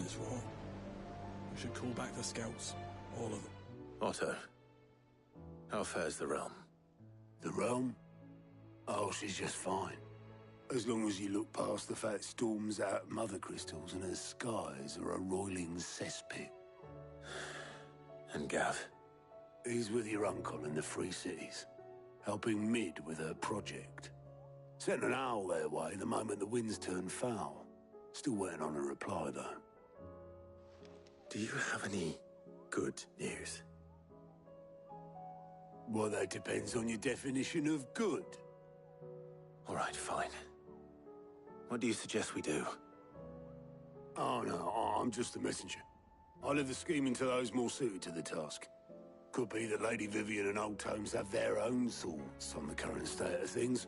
That's what. We should call back the scouts. All of them. Otto, how fares the realm? The realm? Oh, she's just fine. As long as you look past the fat storms out mother crystals and her skies are a roiling cesspit. And Gav? He's with your uncle in the Free Cities, helping Mid with her project. Sent an owl their way the moment the winds turned foul. Still waiting on a reply, though. Do you have any good news? Well, that depends on your definition of good. All right, fine. What do you suggest we do? Oh, no, I'm just the messenger. I leave the scheming to those more suited to the task. Could be that Lady Vivian and Old Tomes have their own thoughts on the current state of things.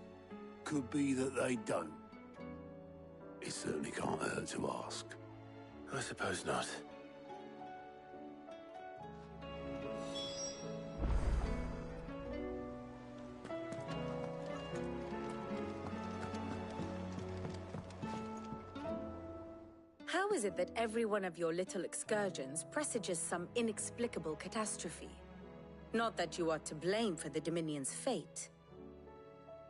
Could be that they don't. It certainly can't hurt to ask. I suppose not. How is it that every one of your little excursions presages some inexplicable catastrophe? Not that you are to blame for the Dominion's fate.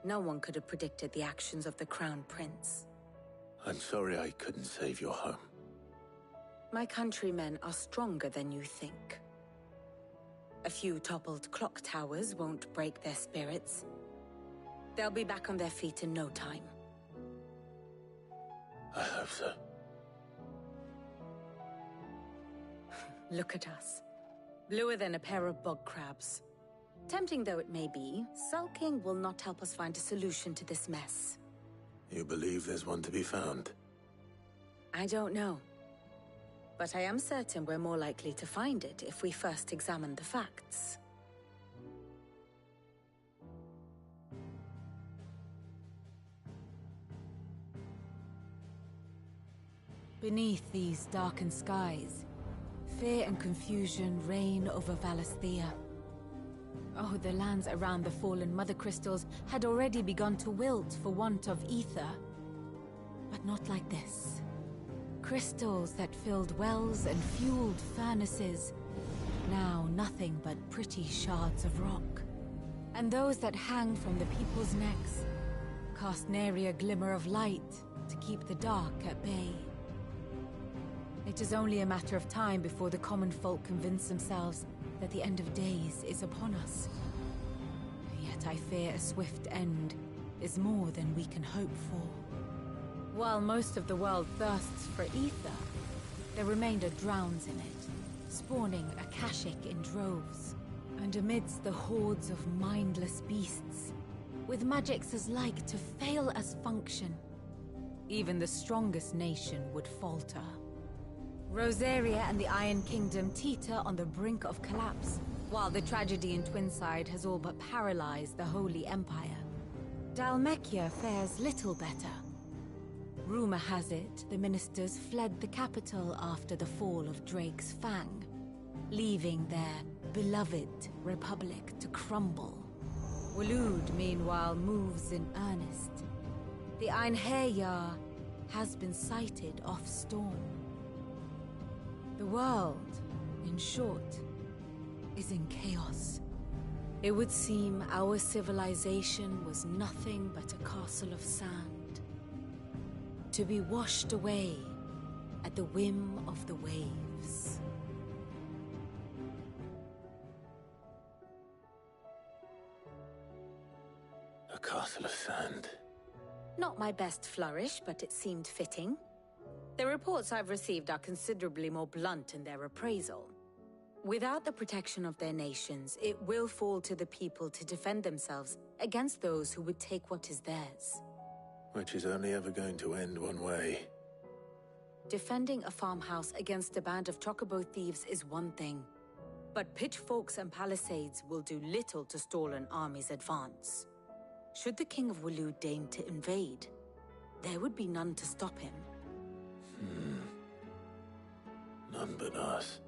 No one could have predicted the actions of the Crown Prince. I'm sorry I couldn't save your home. My countrymen are stronger than you think. A few toppled clock towers won't break their spirits. They'll be back on their feet in no time. I hope so. Look at us. Bluer than a pair of bog crabs. Tempting though it may be, sulking will not help us find a solution to this mess. You believe there's one to be found? I don't know. But I am certain we're more likely to find it if we first examine the facts. Beneath these darkened skies, fear and confusion reign over Valisthea. Oh, the lands around the fallen mother crystals had already begun to wilt for want of ether. But not like this. Crystals that filled wells and fueled furnaces, now nothing but pretty shards of rock. And those that hang from the people's necks cast nary a glimmer of light to keep the dark at bay. It is only a matter of time before the common folk convince themselves that the end of days is upon us. Yet I fear a swift end is more than we can hope for. While most of the world thirsts for ether, the remainder drowns in it, spawning Akashic in droves. And amidst the hordes of mindless beasts, with magics as like to fail as function, even the strongest nation would falter. Rosaria and the Iron Kingdom teeter on the brink of collapse, while the tragedy in Twinside has all but paralyzed the Holy Empire. Dalmekia fares little better. Rumor has it the ministers fled the capital after the fall of Drake's Fang, leaving their beloved republic to crumble. Waloed, meanwhile, moves in earnest. The Einherjar has been sighted off Storm. The world, in short, is in chaos. It would seem our civilization was nothing but a castle of sand, to be washed away at the whim of the waves. A castle of sand. Not my best flourish, but it seemed fitting. The reports I've received are considerably more blunt in their appraisal. Without the protection of their nations, it will fall to the people to defend themselves against those who would take what is theirs. Which is only ever going to end one way. Defending a farmhouse against a band of chocobo thieves is one thing, but pitchforks and palisades will do little to stall an army's advance. Should the King of Waloed deign to invade, there would be none to stop him. None but us.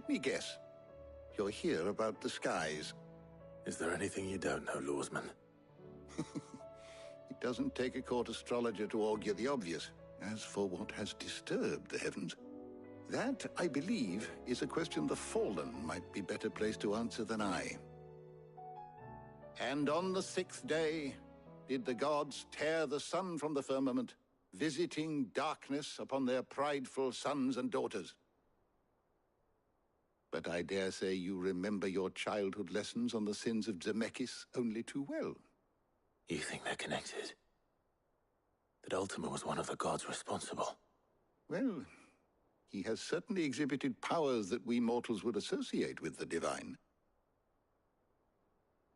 Let me guess. You're here about the skies. Is there anything you don't know, Lawsman? It doesn't take a court astrologer to augur the obvious. As for what has disturbed the heavens, that, I believe, is a question the Fallen might be better placed to answer than I. And on the 6th day, did the gods tear the sun from the firmament, visiting darkness upon their prideful sons and daughters. But I dare say you remember your childhood lessons on the sins of Zemeckis only too well. You think they're connected? That Ultima was one of the gods responsible? Well, he has certainly exhibited powers that we mortals would associate with the divine.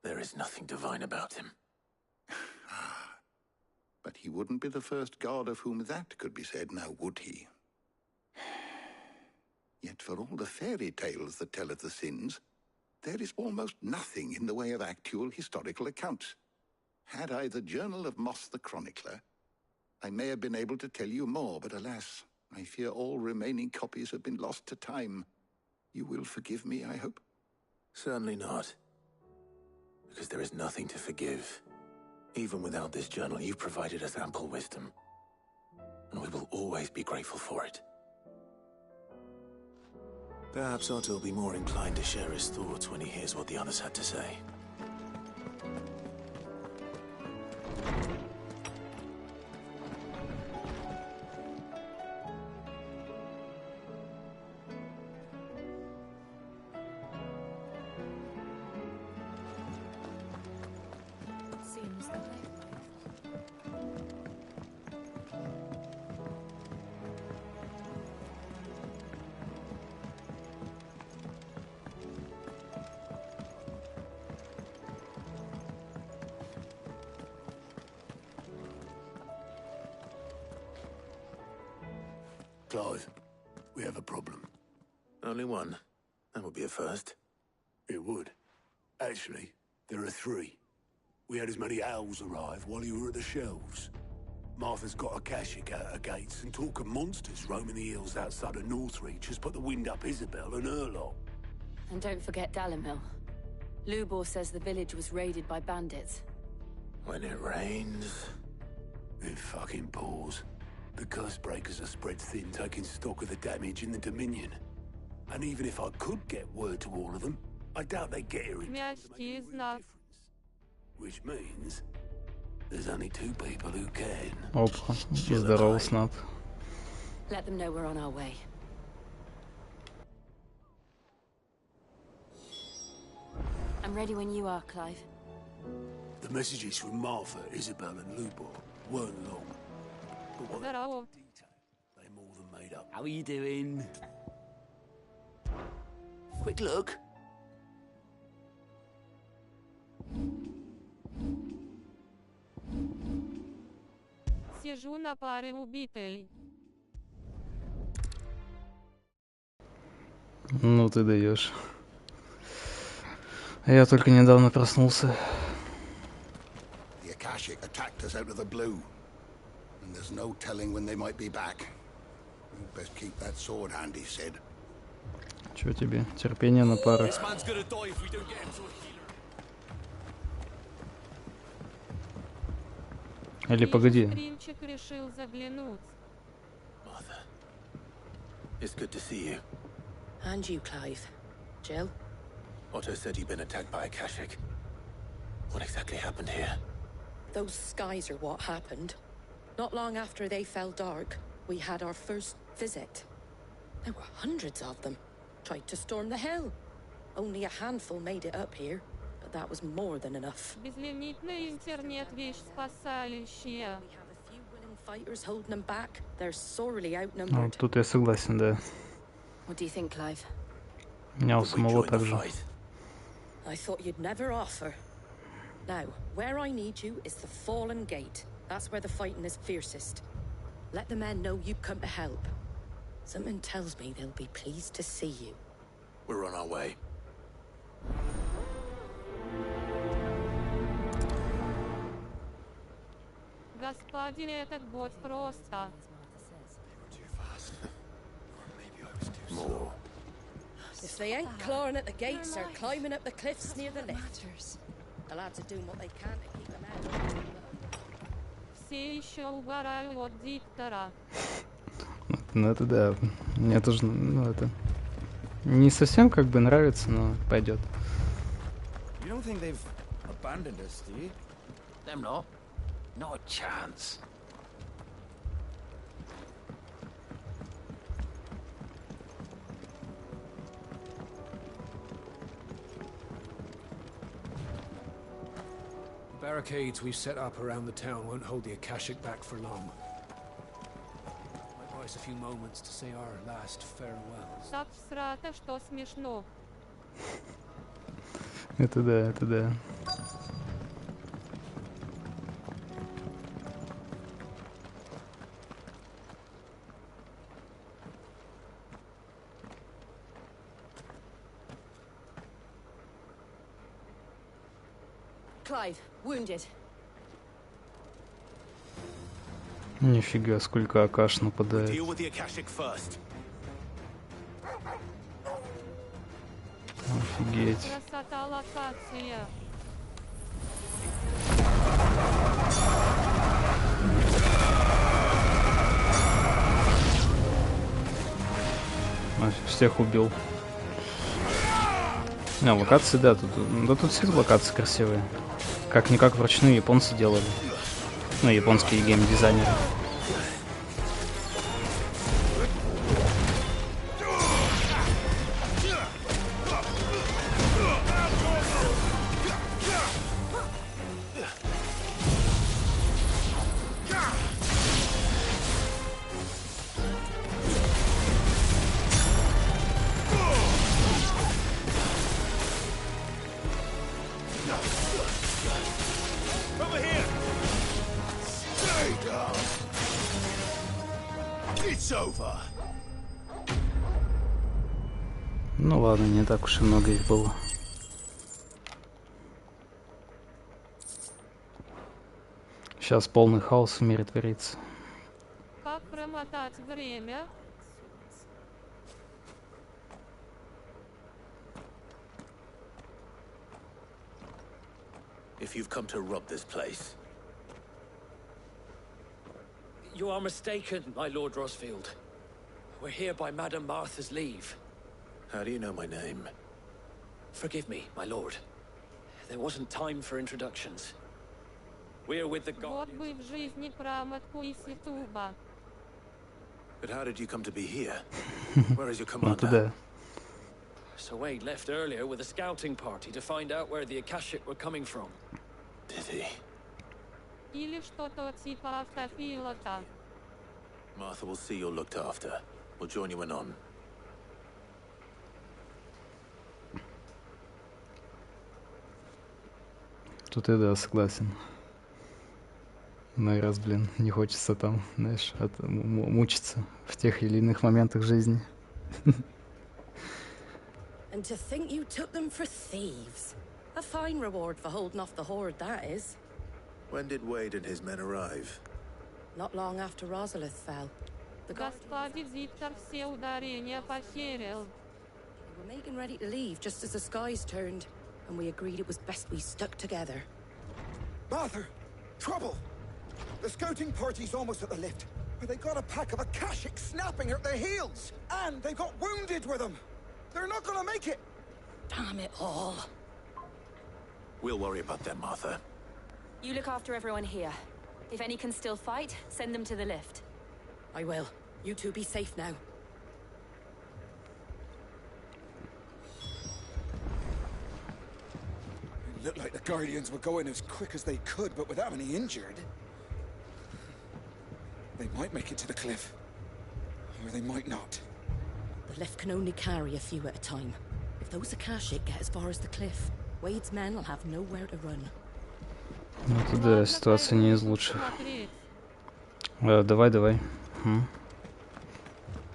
There is nothing divine about him. But he wouldn't be the first god of whom that could be said, now would he? Yet for all the fairy tales that tell of the sins, there is almost nothing in the way of actual historical accounts. Had I the Journal of Moss the Chronicler, I may have been able to tell you more, but alas, I fear all remaining copies have been lost to time. You will forgive me, I hope? Certainly not. Because there is nothing to forgive. Even without this journal, you've provided us ample wisdom. And we will always be grateful for it. Perhaps Otto will be more inclined to share his thoughts when he hears what the others had to say. Seems that way. Clive, we have a problem. Only one. That would be a first. It would. Actually, there are 3. We had as many owls arrive while you were at the shelves. Martha's got a Akashic out her gates, and talk of monsters roaming the hills outside of Northreach has put the wind up Isabel and her lot. And don't forget Dalimil. Lubor says the village was raided by bandits. When it rains... It fucking pours. The curse breakers are spread thin, taking stock of the damage in the Dominion. And even if I could get word to all of them, I doubt they'd get here in time to make a real difference. Which means there's only 2 people who can. Опа, и здорово, Снап. Let them know we're on our way. I'm ready when you are, Clive. The messages from Martha, Isabel, and Lubor weren't long. But what they detail, they more than made up. How are you doing? Quick look. Сижу на паре убитый. Ну ты даешь. Я только недавно проснулся. The Akashic attacked us out of the blue. And there's no telling when they might be back. You'd best keep that sword handy, Sid. Чё тебе? Терпение на парах. This man's gonna die if we don't get him to a healer. Или погоди. Стримчик решил заглянуть. Martha, it's good to see you. And you, Clive. Jill? Otto said you'd been attacked by Akashic. What exactly happened here? Those skies are what happened. Not long after they fell dark, we had our first visit. There were hundreds of them. Tried to storm the hill. Only a handful made it up here, but that was more than enough. Безлимитный интернет вещь спасающая. We have a few willing fighters holding them back. They're sorely Ну, outnumbered. тут я согласен, да. What do you think, Clive? Меня у Would we самого join так the же. fight? I thought you'd never offer. Now, where I need you is the Fallen Gate. That's where the fighting is fiercest. Let the men know you've come to help. Something tells me they'll be pleased to see you. We're on our way. Господин, этот бот просто. More. If they ain't clawing at the gates or climbing up the cliffs near the lift. The lads are doing what they can to keep them out. Все еще угораю от диктора. Ну это да. Мне тоже, ну это... Не совсем как бы нравится, но пойдет. You don't think they've abandoned us, do you? Them not. Not a chance. The barricades we've set up around the town won't hold the Akashic back for long. Might buy us a few moments to say our last farewells. Так всрато, что смешно. Это да, это да. Clive, wounded. Нифига, сколько Акаш нападает. Deal with the Akashic first. Офигеть. Красота локация. Всех убил. Локации, да, тут все локации красивые. Как-никак вручную японцы делали. Ну, японские геймдизайнеры. Ну ладно, не так уж и много их было. Сейчас полный хаос в мире творится. Как промотать время? If you've come to rob this place. You are mistaken, my Lord Rosfield. We're here by Madame Martha's leave. How do you know my name? Forgive me, my lord. There wasn't time for introductions. We're with the Вот Guardians. бы в жизни промотку из Ютуба. But how did you come to be here? Where is your Ну commander? да. So Wade left earlier with a scouting party to find out where the Akashic were coming from. Did he? Или что-то типа автопилота. Martha will see you're looked after. We'll join you in on. Тут я, да, согласен. Ну и раз, блин, не хочется там, знаешь, мучиться в тех или иных моментах жизни. And to think you took them for thieves. A fine reward for holding off the horde, that is. When did Wade and his men arrive? Not long after Rosalith fell. The Guardians Господин диктор все ударения похерил. were making ready to leave just as the skies turned, and we agreed it was best we stuck together. Martha! Trouble! The scouting party's almost at the lift, where they got a pack of Akashic snapping at their heels! And they've got wounded with them! They're not gonna make it! Damn it all. We'll worry about them, Martha. You look after everyone here. If any can still fight, send them to the lift. I will. You two be safe now. It looked like the Guardians were going as quick as they could, but without any injured. They might make it to the cliff. Or they might not. The lift can only carry a few at a time. If those Akashic get as far as the cliff, Wade's men will have nowhere to run. Ну это да, ситуация не из лучших. Давай.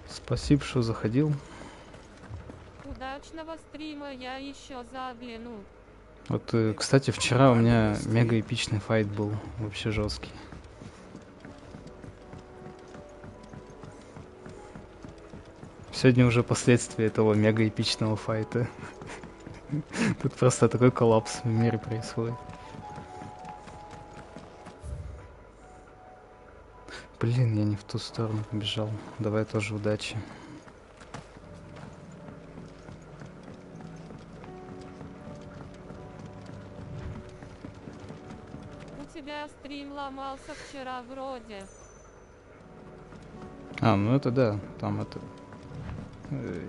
Спасибо, что заходил. Удачного стрима, я еще загляну. Вот, кстати, вчера у меня мега эпичный файт был, вообще жесткий. Сегодня уже последствия этого мега эпичного файта. Тут просто такой коллапс в мире происходит. Блин, я не в ту сторону побежал. Давай тоже удачи. У тебя стрим ломался вчера вроде. А, ну это да, там это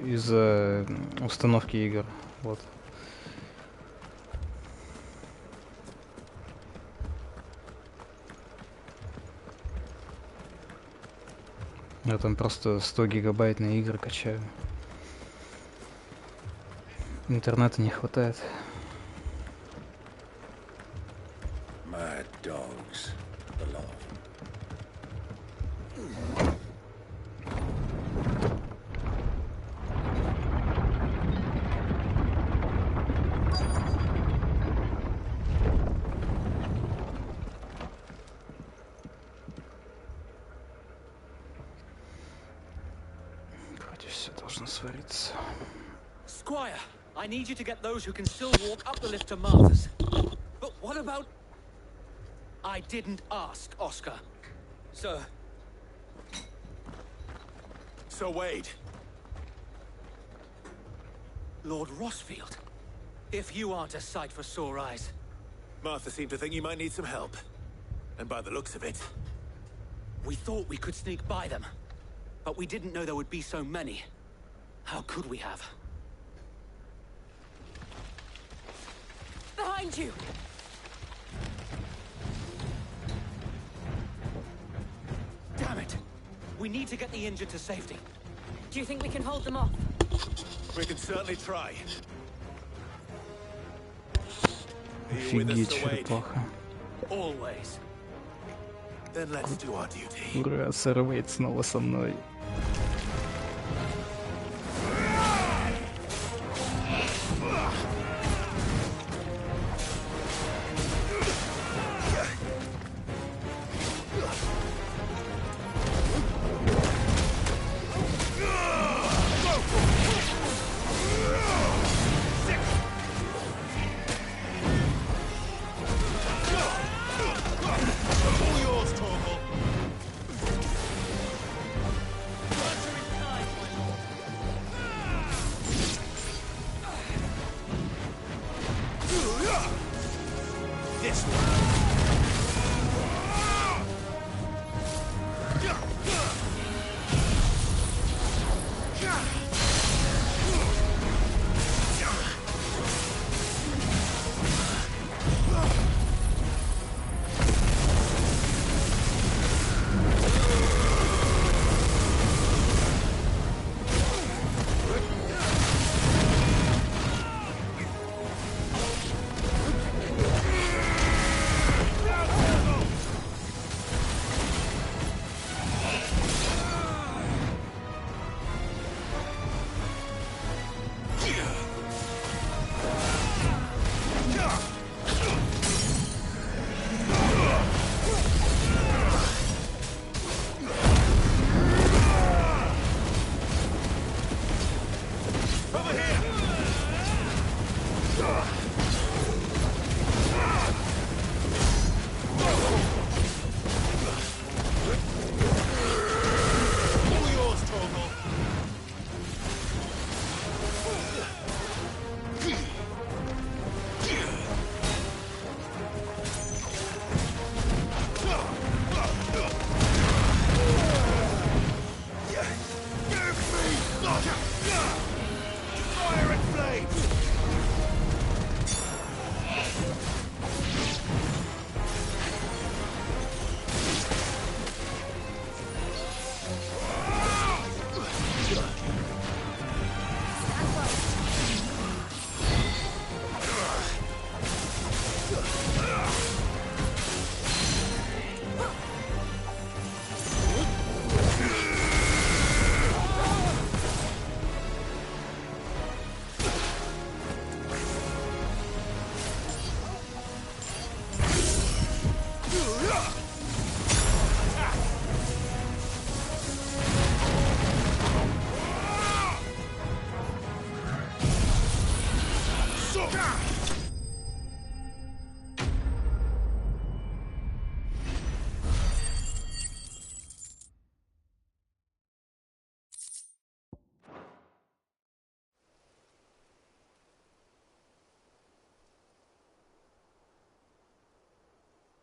из-за установки игр. Вот. Я там просто 100 гигабайт на игры качаю. Интернета не хватает. Mad dogs belong. Вроде все должно свариться. Squire, I need you to get those who can still walk up the lift to Martha's. But what about... I didn't ask, Oscar. Sir. So Wade. Lord Rossfield. If you aren't a sight for sore eyes. Martha seemed to think you might need some help. And by the looks of it... We thought we could sneak by them. But we didn't know there would be so many. How could we have? Behind you! Damn it! We need to get the injured to safety. Do you think we can hold them off? We can certainly try. Are you with us, Офигеть, Sir Wade? черепаха. Always. Then let's do our duty. Ура, сэр Вейд снова со мной.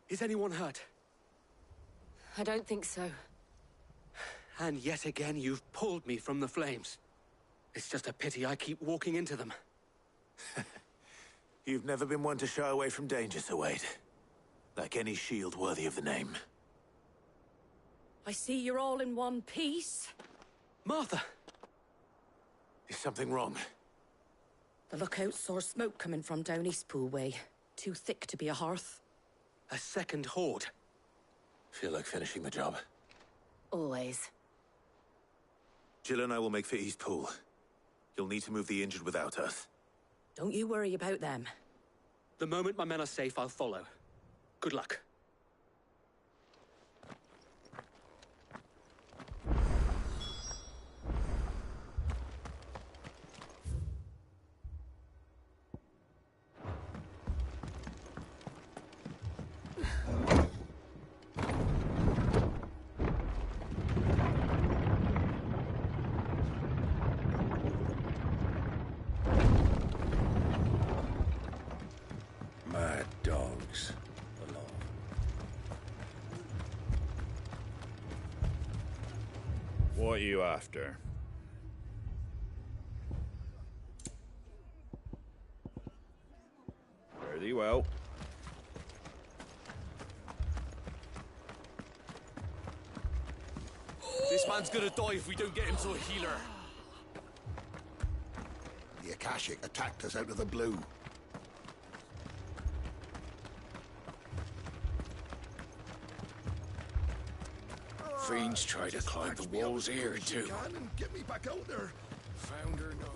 Is anyone hurt? I don't think so. And yet again, you've pulled me from the flames. It's just a pity I keep walking into them. You've never been one to shy away from danger, Sir Wade. Like any shield worthy of the name. I see you're all in one piece. Martha! Is something wrong? The lookout saw smoke coming from down Eastpool way. Too thick to be a hearth. A second horde. Feel like finishing the job. Always. Jill and I will make for Eastpool. You'll need to move the injured without us. Don't you worry about them. The moment my men are safe, I'll follow. Good luck. Mad dogs. Alone. What are you after? Very well. This man's gonna die if we don't get him to a healer. The Akashic attacked us out of the blue. Fiends try to climb the walls here, too. Get me back out there. Found her nose.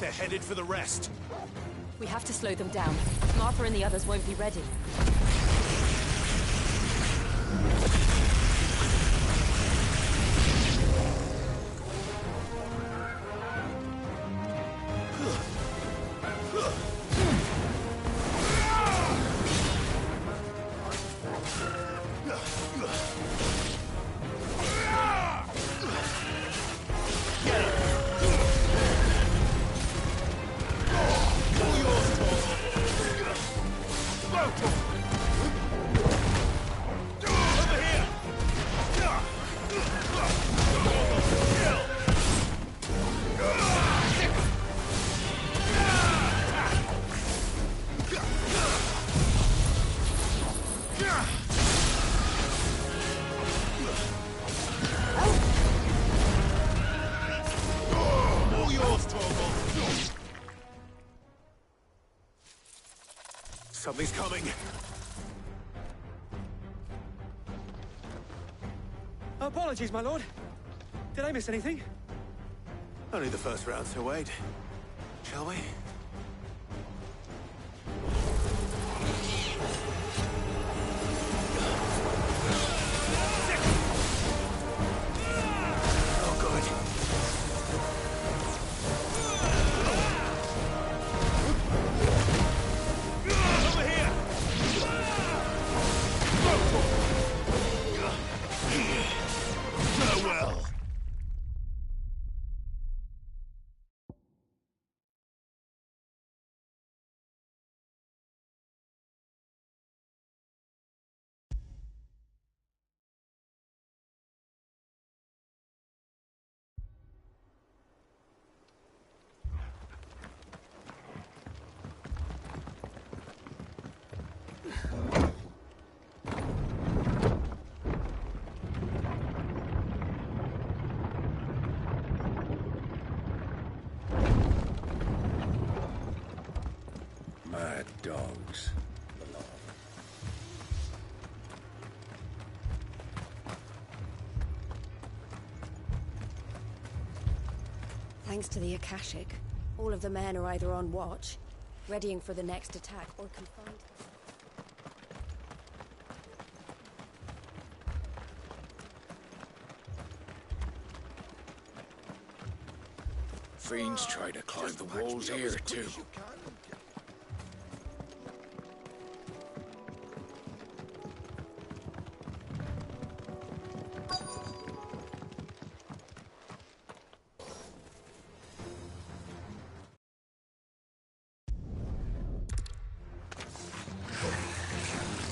They're headed for the rest. We have to slow them down. Martha and the others won't be ready. Something's coming. Apologies, my lord. Did I miss anything? Only the first round to wait. Shall we? Mad dogs. Thanks to the Akashic, all of the men are either on watch, readying for the next attack, or confined. Fiends try to climb the walls here, too.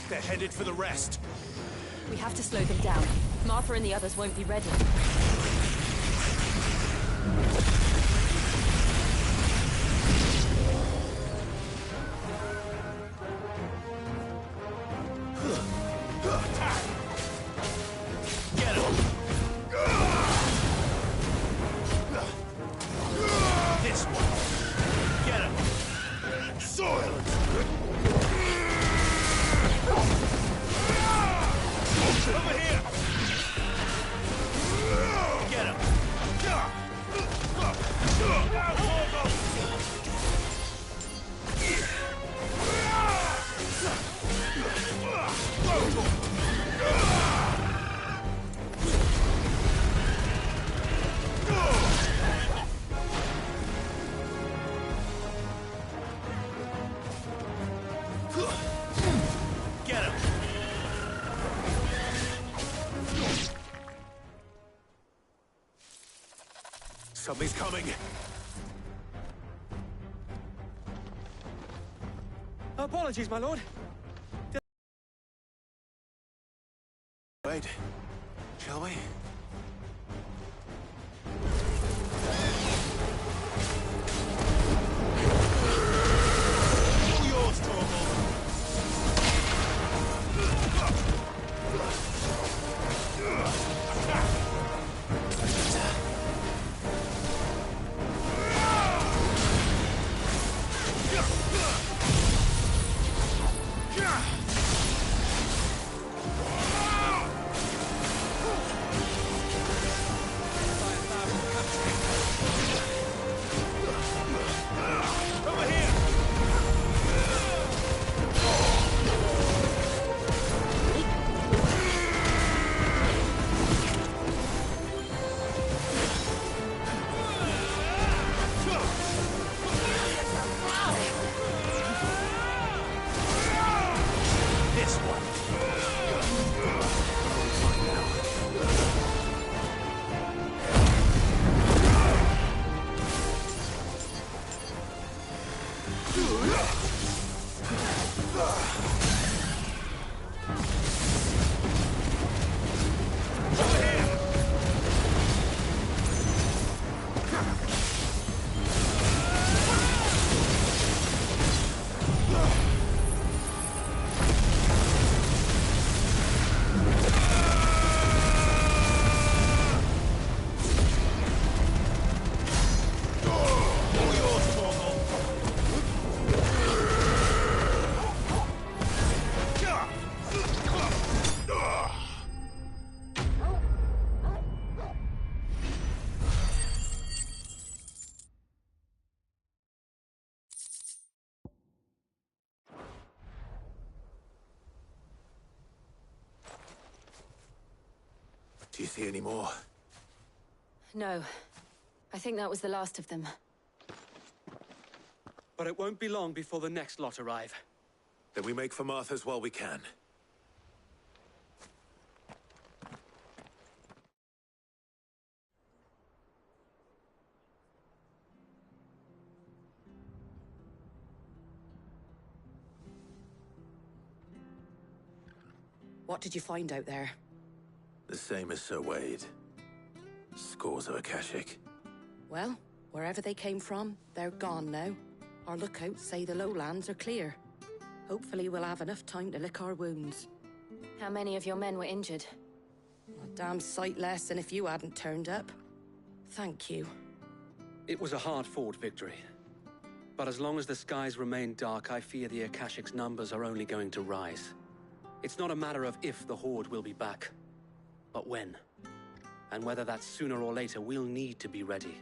They're headed for the rest. We have to slow them down. Martha and the others won't be ready. Something's coming. Apologies, my lord. Wait. Shall we? All yours, Torgal. Do you see any more? No. I think that was the last of them. But it won't be long before the next lot arrive. Then we make for Martha's while we can. What did you find out there? The same as Sir Wade. Scores of Akashic. Well, wherever they came from, they're gone now. Our lookouts say the lowlands are clear. Hopefully we'll have enough time to lick our wounds. How many of your men were injured? A damn sight less than if you hadn't turned up. Thank you. It was a hard-fought victory. But as long as the skies remain dark, I fear the Akashic's numbers are only going to rise. It's not a matter of if the Horde will be back, but when. And whether that's sooner or later, we'll need to be ready.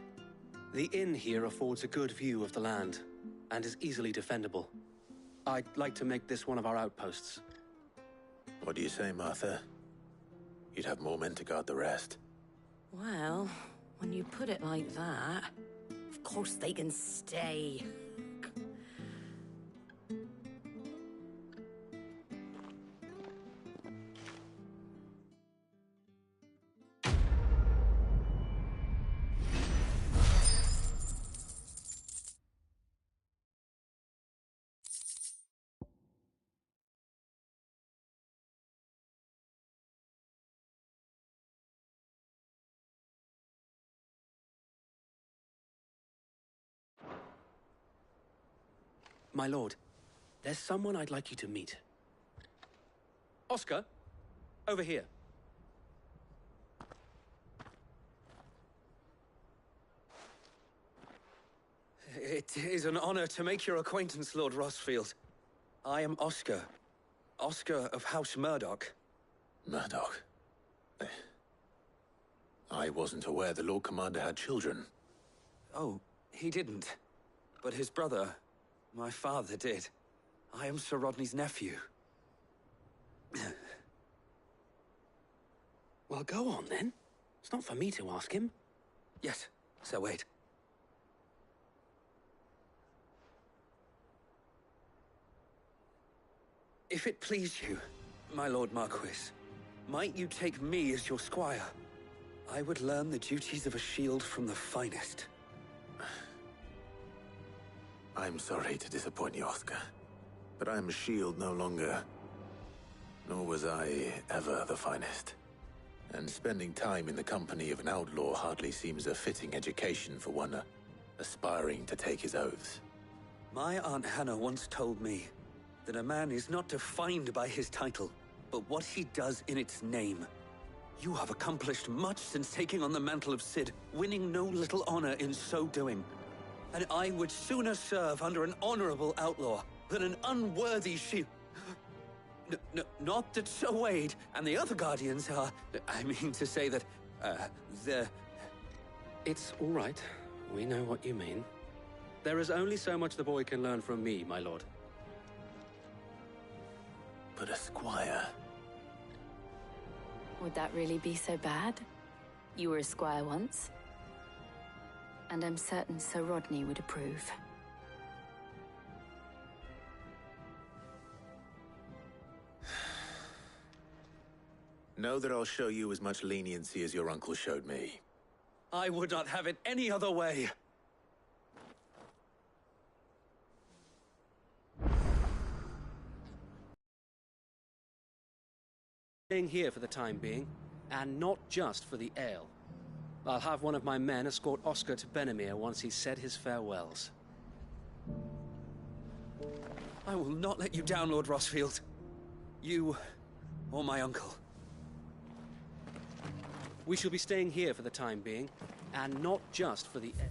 The inn here affords a good view of the land, and is easily defendable. I'd like to make this one of our outposts. What do you say, Martha? You'd have more men to guard the rest. Well, when you put it like that, of course they can stay. My lord, there's someone I'd like you to meet. Oscar, over here. It is an honor to make your acquaintance, Lord Rosfield. I am Oscar. Oscar of House Murdoch. Murdoch? I wasn't aware the Lord Commander had children. Oh, he didn't. But his brother, my father, did. I am Sir Rodney's nephew. Well, go on then. It's not for me to ask him. Yes, Sir Wade. If it please you, my Lord Marquis, might you take me as your squire? I would learn the duties of a shield from the finest. I'm sorry to disappoint you, Oscar, but I'm a shield no longer. Nor was I ever the finest. And spending time in the company of an outlaw hardly seems a fitting education for one aspiring to take his oaths. My Aunt Hannah once told me that a man is not defined by his title, but what he does in its name. You have accomplished much since taking on the mantle of Cid, winning no little honor in so doing. And I would sooner serve under an honorable outlaw than an unworthy shield. Not that Sir Wade and the other Guardians are... I mean to say that, they're... It's all right. We know what you mean. There is only so much the boy can learn from me, my lord. But a squire... Would that really be so bad? You were a squire once. And I'm certain Sir Rodney would approve. Know that I'll show you as much leniency as your uncle showed me. I would not have it any other way. Staying here for the time being, and not just for the ale. I'll have one of my men escort Oscar to Benamir once he's said his farewells. I will not let you down, Lord Rosfield. You, or my uncle. We shall be staying here for the time being, and not just for the ale.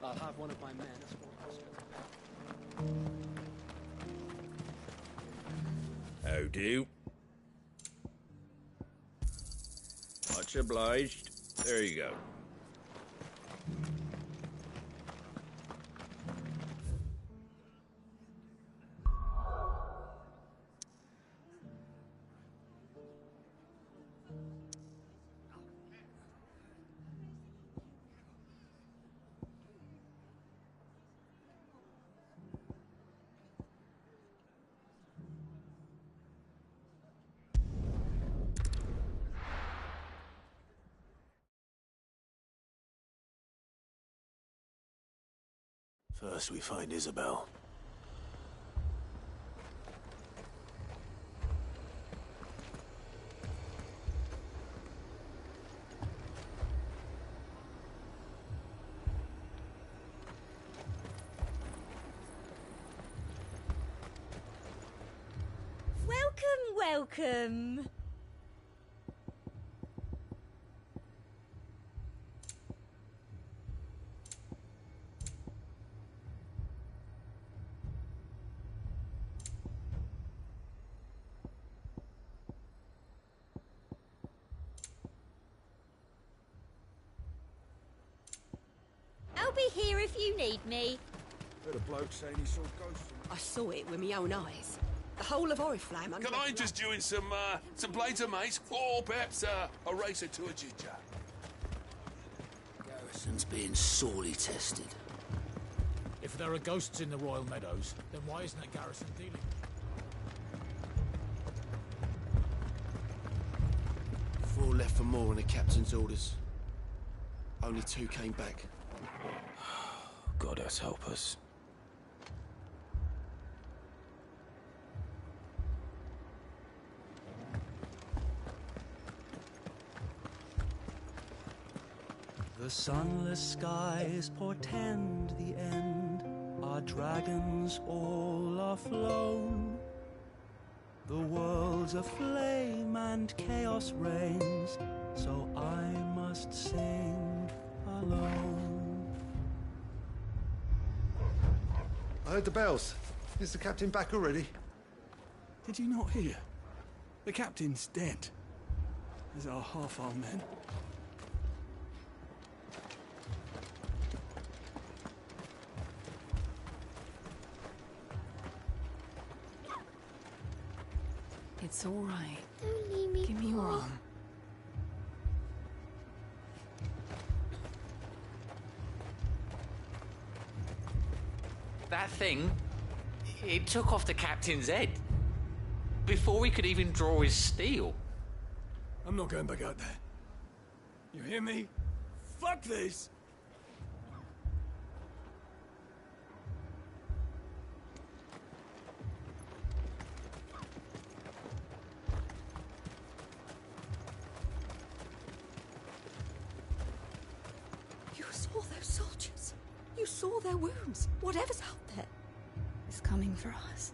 I'll have one of my men escort Oscar. How do? Much obliged. There you go. First we find Isabel. Welcome. I'll be here if you need me. Heard a bloke saying he saw ghosts. I saw it with my own eyes. The whole of Oriflamme. Can I interest you in some plater, mate? Or perhaps a racer to a ginger? Garrison's being sorely tested. If there are ghosts in the Royal Meadows, then why isn't it Garrison dealing? 4 left for more on the captain's orders. Only 2 came back. God help us. The sunless skies portend the end. Our dragons all are flown. The world's aflame and chaos reigns, so I must sing alone. I heard the bells. Is the captain back already? Did you not hear? The captain's dead, as are half our men. It's all right. Don't leave me. Give me your arm. That thing, it took off the captain's head before we could even draw his steel. I'm not going back out there. You hear me? Fuck this! You saw those soldiers. You saw their wounds. Whatever's out there. It's coming for us.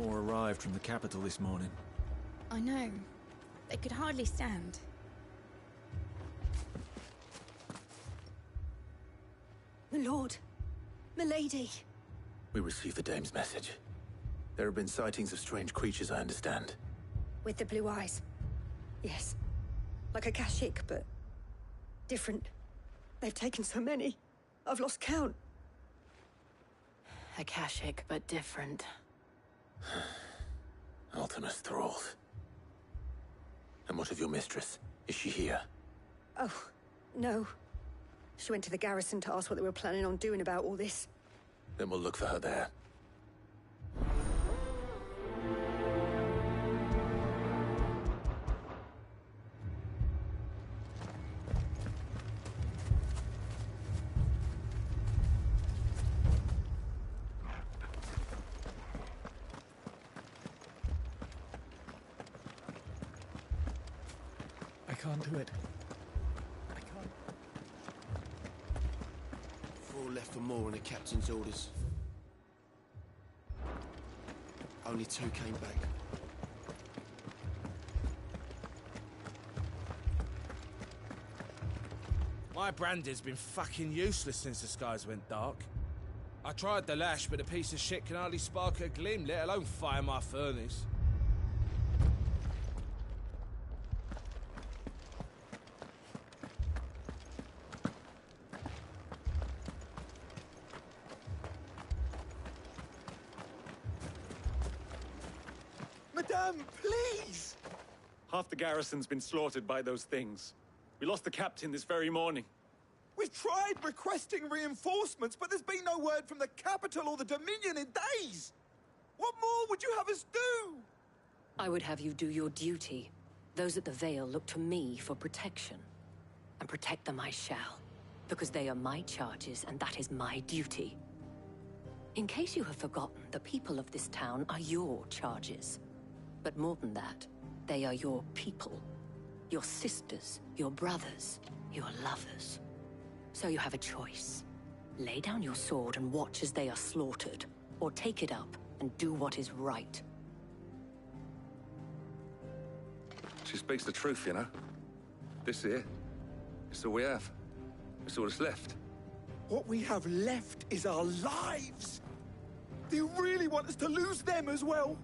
More arrived from the capital this morning. I know. They could hardly stand. My lord. Milady. We received the dame's message. There have been sightings of strange creatures, I understand. With the blue eyes. Yes. Like a Kashik, but different. They've taken so many. I've lost count. Akashic, but different. Ultimus thralls. And what of your mistress? Is she here? Oh, no. She went to the garrison to ask what they were planning on doing about all this. Then we'll look for her there. I can't do it. I can't. 4 left for more on the captain's orders. Only 2 came back. My brandy's been fucking useless since the skies went dark. I tried the lash, but the piece of shit can hardly spark a gleam, let alone fire my furnace. Madame, please! Half the garrison's been slaughtered by those things. We lost the captain this very morning. We've tried requesting reinforcements, but there's been no word from the capital or the Dominion in days! What more would you have us do? I would have you do your duty. Those at the Vale look to me for protection. And protect them I shall. Because they are my charges, and that is my duty. In case you have forgotten, the people of this town are your charges. But more than that, they are your people. Your sisters, your brothers, your lovers. So you have a choice. Lay down your sword and watch as they are slaughtered, or take it up and do what is right. She speaks the truth, you know. This here, it's all we have. It's all that's left. What we have left is our lives! Do you really want us to lose them as well?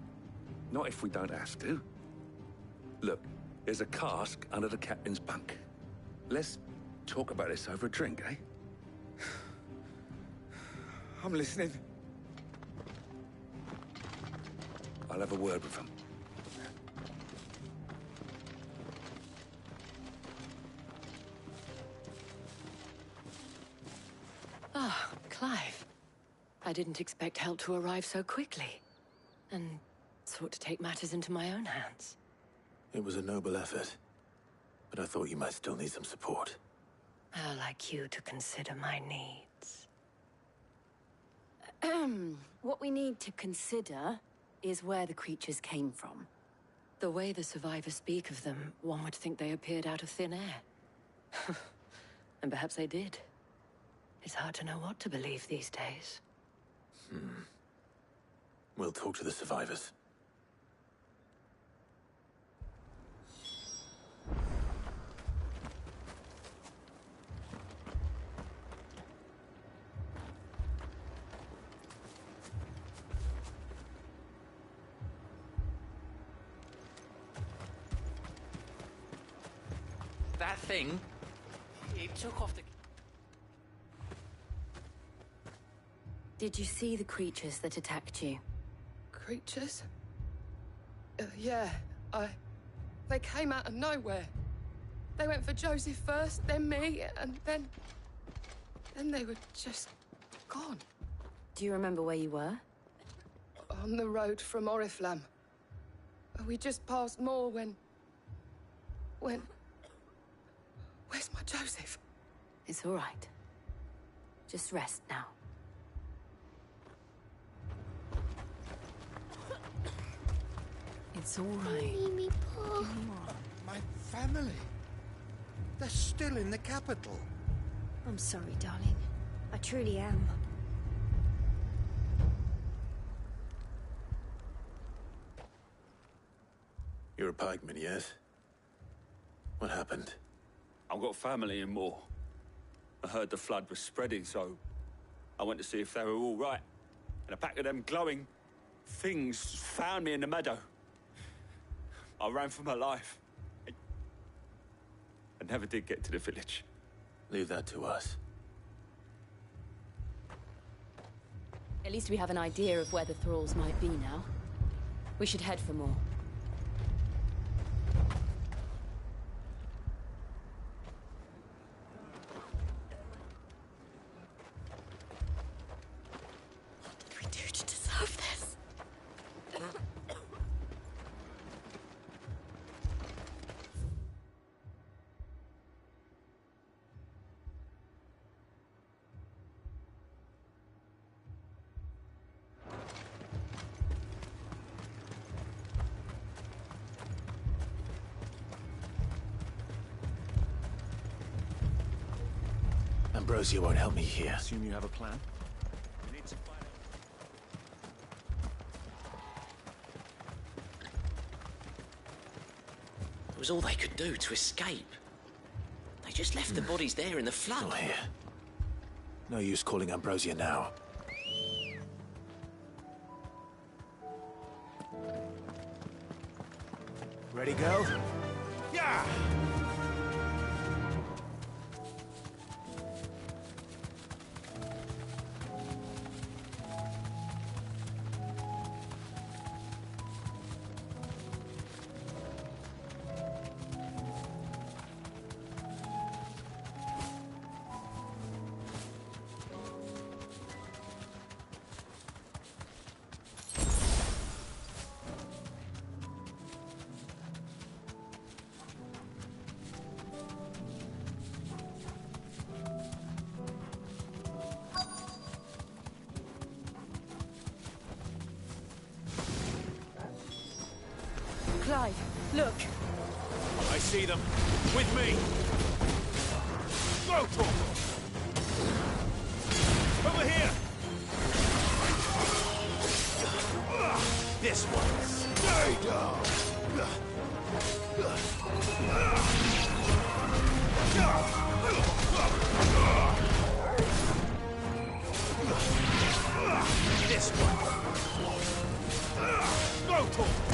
Not if we don't have to. Look, there's a cask under the captain's bunk. Let's talk about this over a drink, eh? I'm listening. I'll have a word with him. Ah, Clive. I didn't expect help to arrive so quickly. And sought to take matters into my own hands. It was a noble effort, but I thought you might still need some support. I'd like you to consider my needs. What we need to consider is where the creatures came from. The way the survivors speak of them, one would think they appeared out of thin air. And perhaps they did. It's hard to know what to believe these days. We'll talk to the survivors. That thing, it took off the... Did you see the creatures that attacked you? Creatures? Yeah, They came out of nowhere. They went for Joseph first, then me, and then they were just gone. Do you remember where you were? On the road from Oriflamme. We just passed Moor when... Where's my Joseph? It's all right. Just rest now. It's all right. Mimi, Paul. My family. They're still in the capital. I'm sorry, darling. I truly am. You're a pikeman, yes? What happened? I've got family in Moor. I heard the flood was spreading, so I went to see if they were all right. And a pack of them glowing things found me in the meadow. I ran for my life. I never did get to the village. Leave that to us. At least we have an idea of where the thralls might be now. We should head for more. What did we do to deserve this? Ambrosia won't help me here. Assume you have a plan? was all they could do to escape. They just left the bodies there in the flood. Not here. No use calling Ambrosia now. Ready, girl? Yeah! Clive, look. I see them. With me. Go, Torgal. Over here. This one. Stay down. This one. Go, Torgal.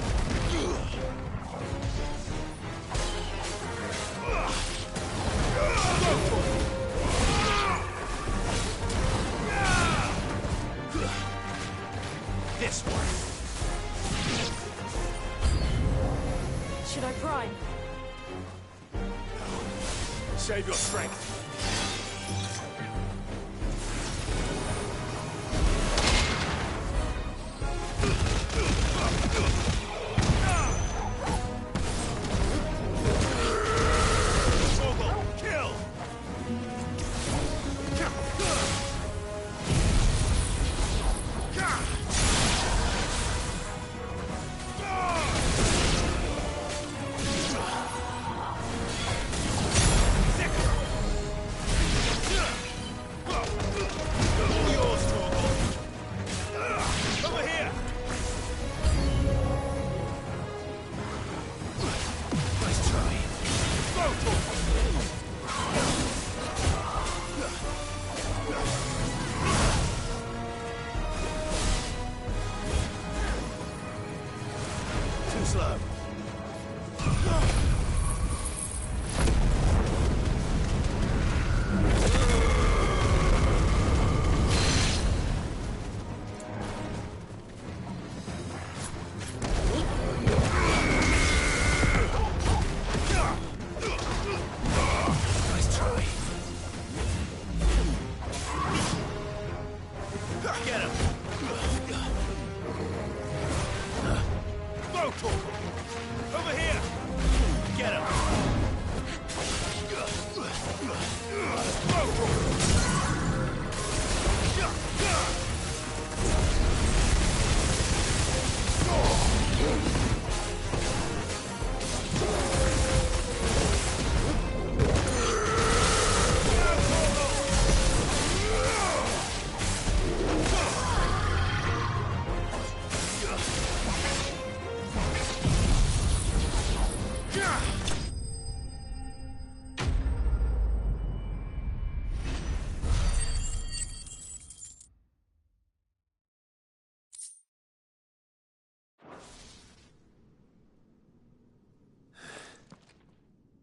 This one. Should I prime? Save your strength.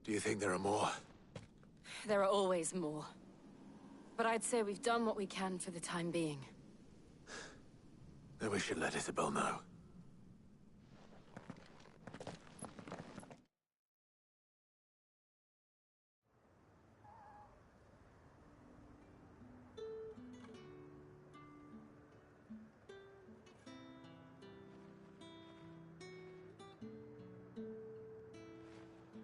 Do you think there are more? There are always more. But I'd say we've done what we can for the time being. Then we should let Isabel know.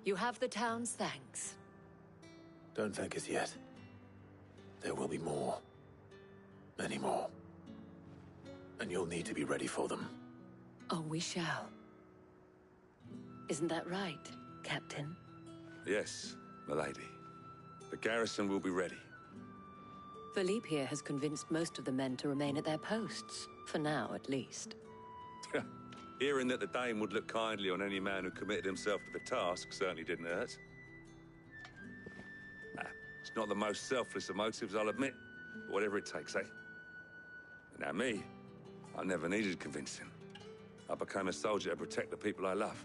You have the town's thanks. Don't thank us yet. There will be more. Many more. And you'll need to be ready for them. Oh, we shall. Isn't that right, Captain? Yes, milady. The garrison will be ready. Philippe here has convinced most of the men to remain at their posts. For now, at least. Hearing that the Dame would look kindly on any man who committed himself to the task certainly didn't hurt. It's not the most selfless of motives, I'll admit. But whatever it takes, eh? Now me, I never needed convincing. I became a soldier to protect the people I love.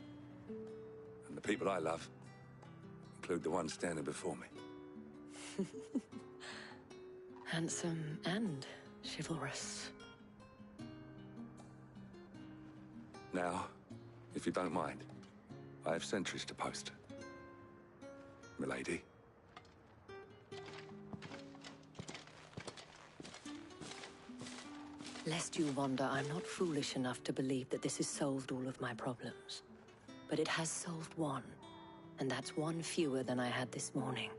And the people I love include the one standing before me. Handsome and chivalrous. Now, if you don't mind, I have sentries to post. Milady. Lest you wonder, I'm not foolish enough to believe that this has solved all of my problems. But it has solved one, and that's one fewer than I had this morning.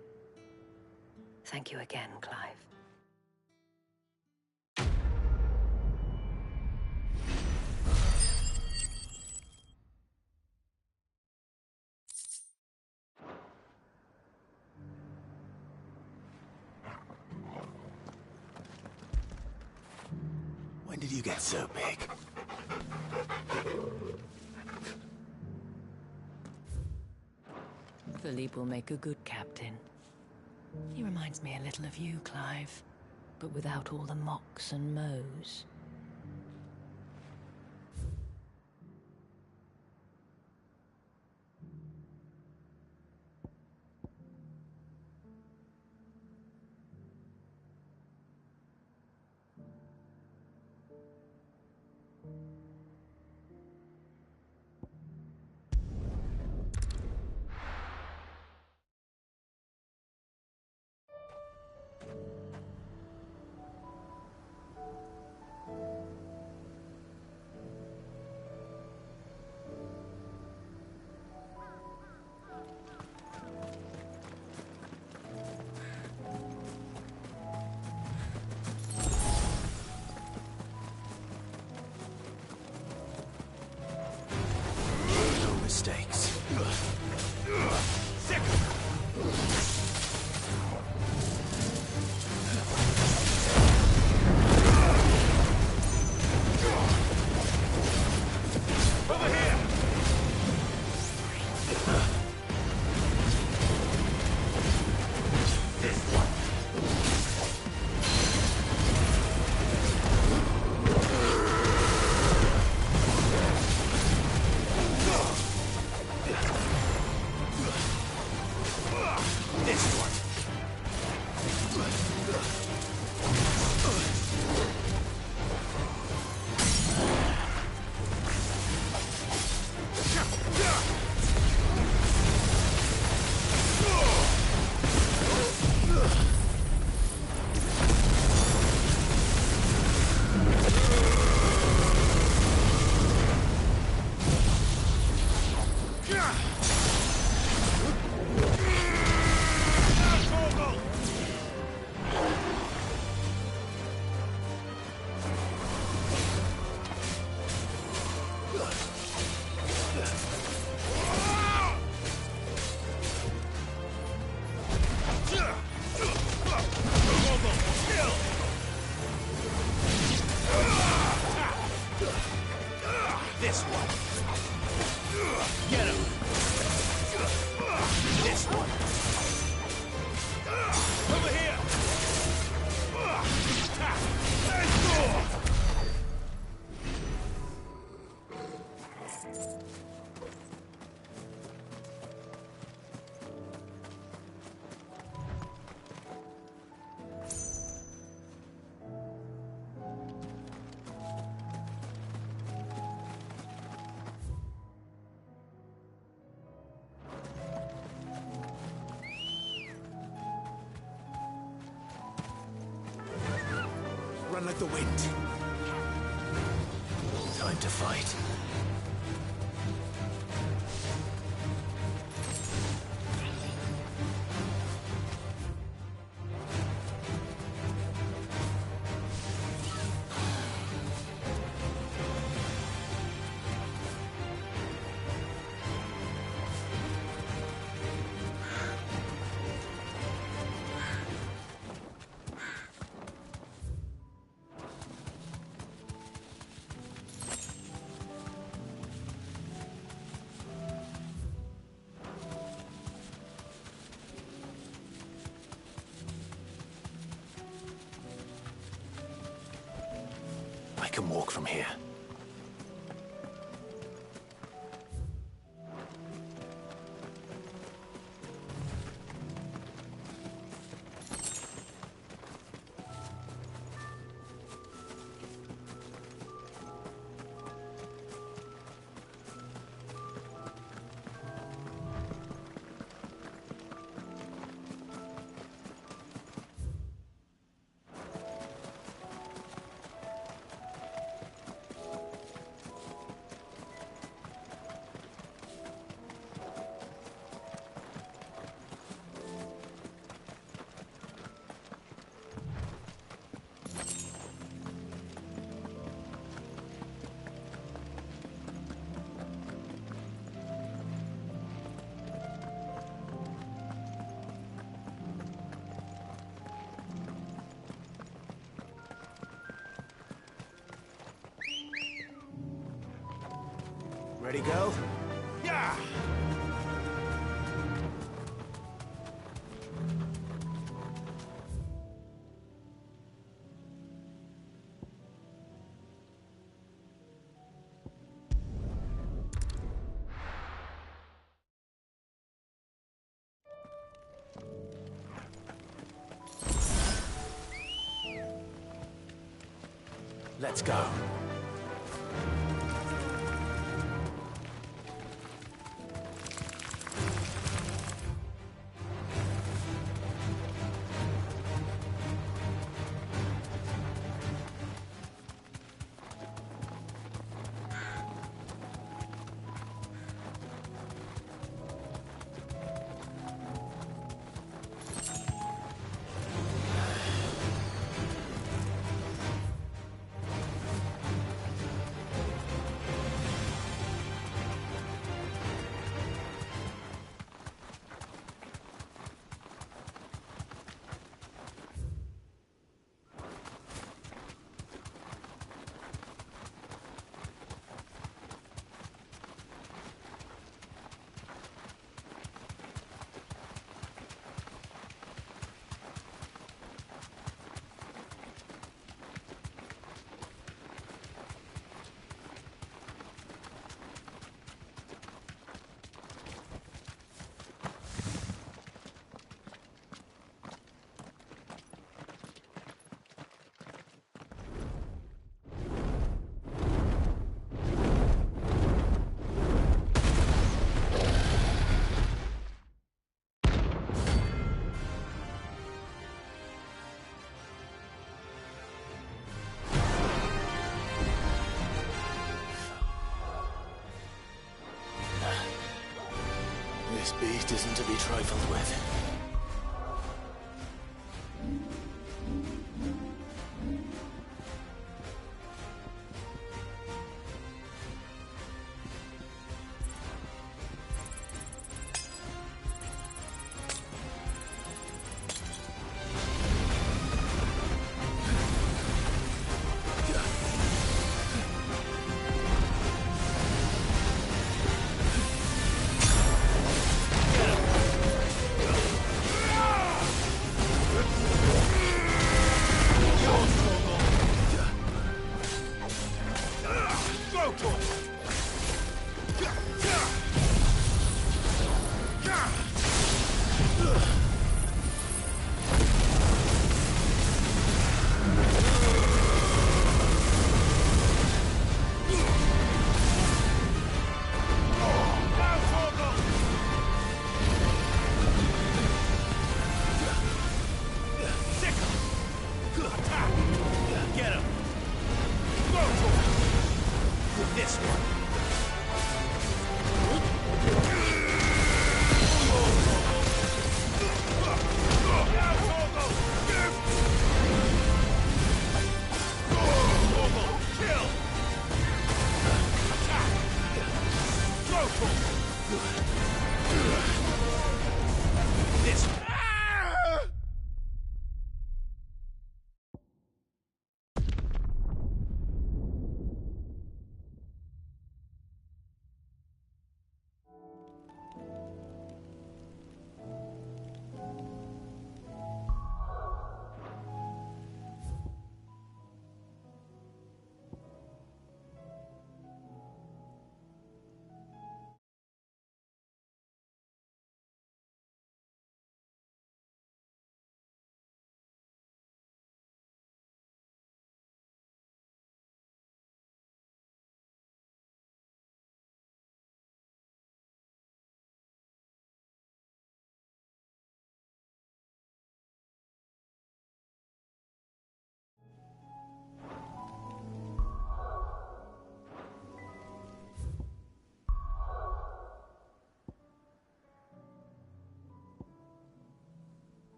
Thank you again, Clive. When did you get so big? Philippe will make a good captain. He reminds me a little of you, Clive, but without all the mocks and mows. Mistakes. Over here! This one. This one. Get him. This one. Over here. Let's go. Run like the wind. Time to fight. I can walk from here. Ready, go? Yeah! Let's go. This beast isn't to be trifled with.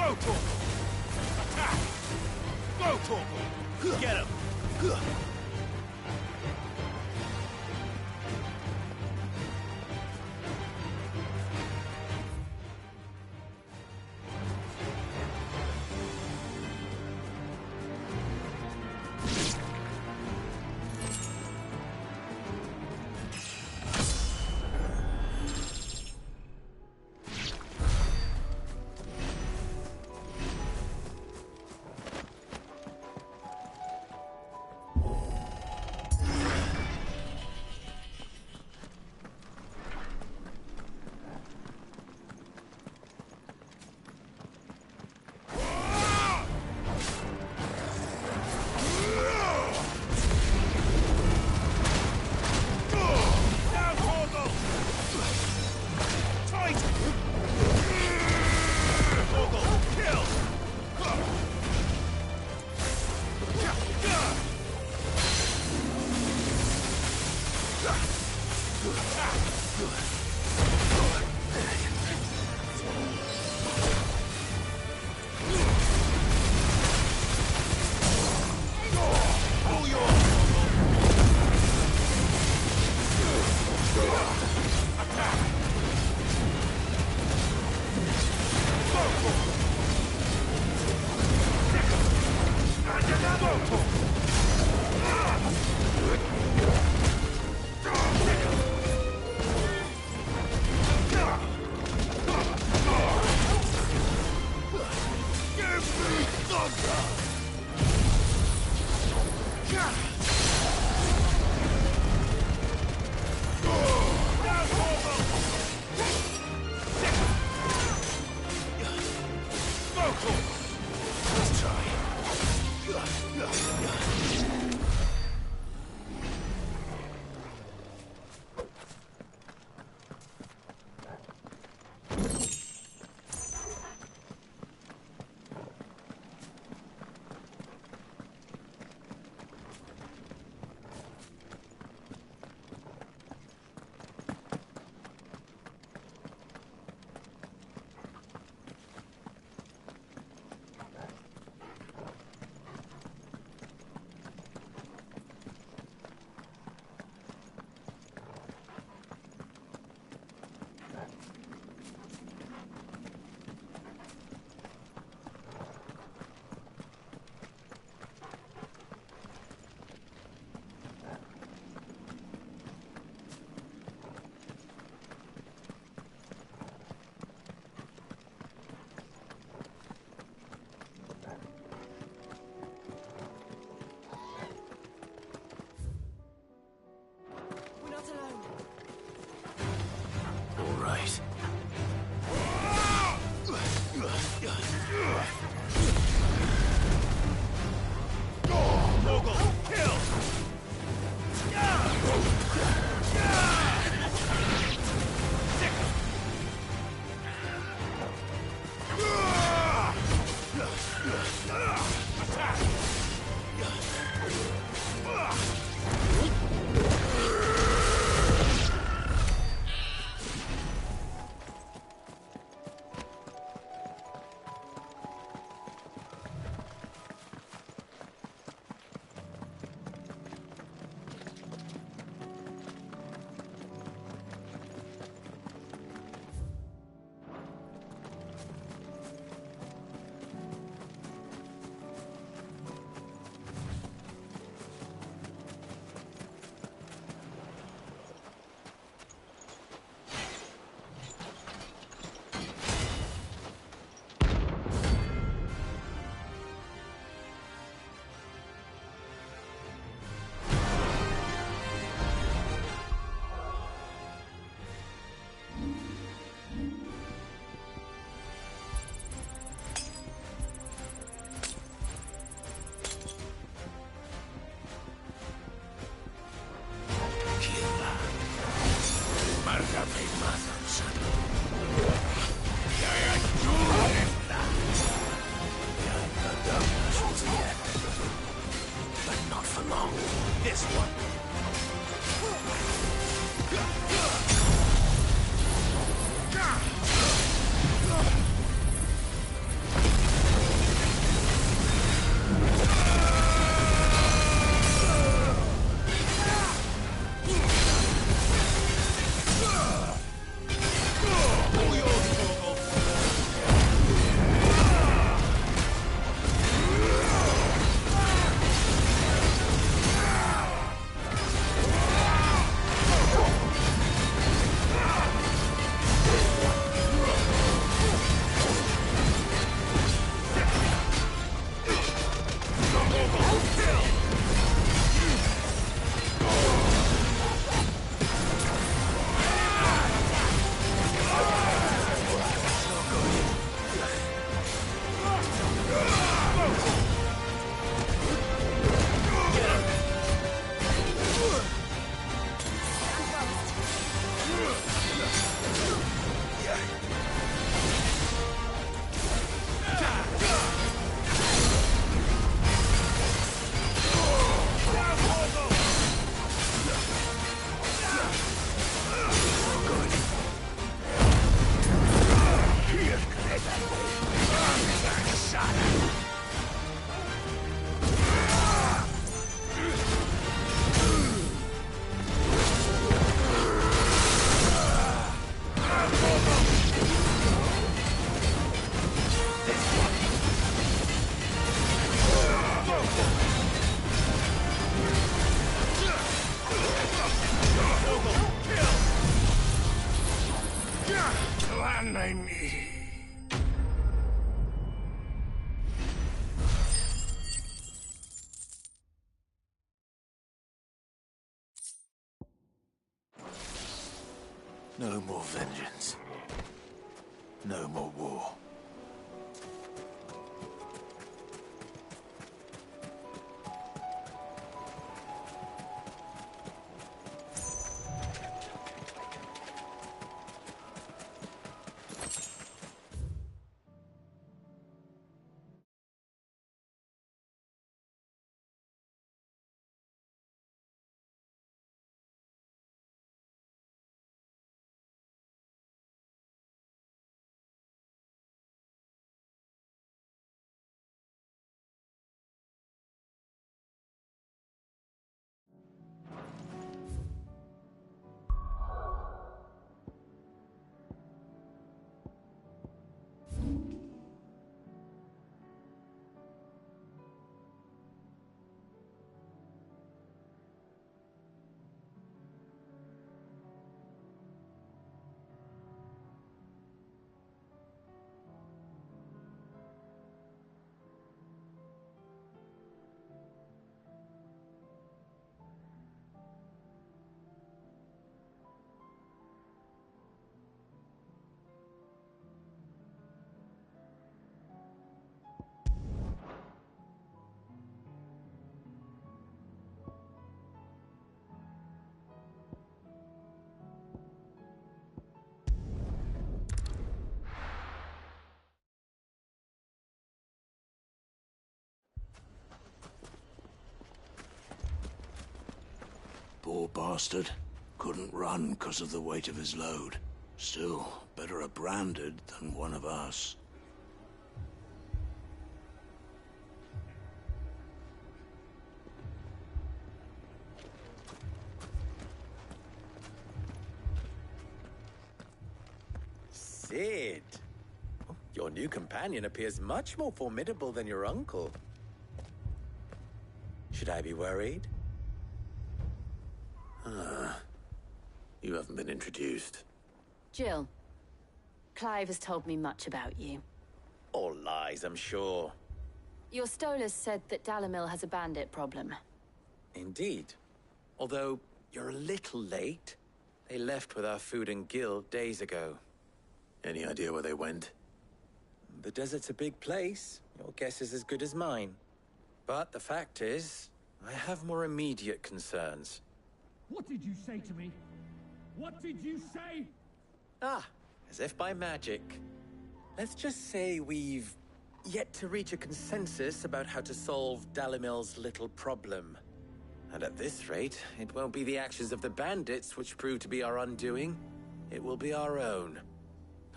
Go, Torgal! Attack! Go, Torgal! Get him! Calamity. No more vengeance. No more war. Poor bastard. Couldn't run because of the weight of his load. Still, better a branded than one of us. Sid! Your new companion appears much more formidable than your uncle. Should I be worried? You haven't been introduced. Jill. Clive has told me much about you. All lies, I'm sure. Your Stolas said that Dalimil has a bandit problem. Indeed. Although, you're a little late. They left with our food and guild days ago. Any idea where they went? The desert's a big place. Your guess is as good as mine. But the fact is, I have more immediate concerns. What did you say to me? What did you say? Ah, as if by magic. Let's just say we've yet to reach a consensus about how to solve Dalimil's little problem. And at this rate, it won't be the actions of the bandits which prove to be our undoing. It will be our own.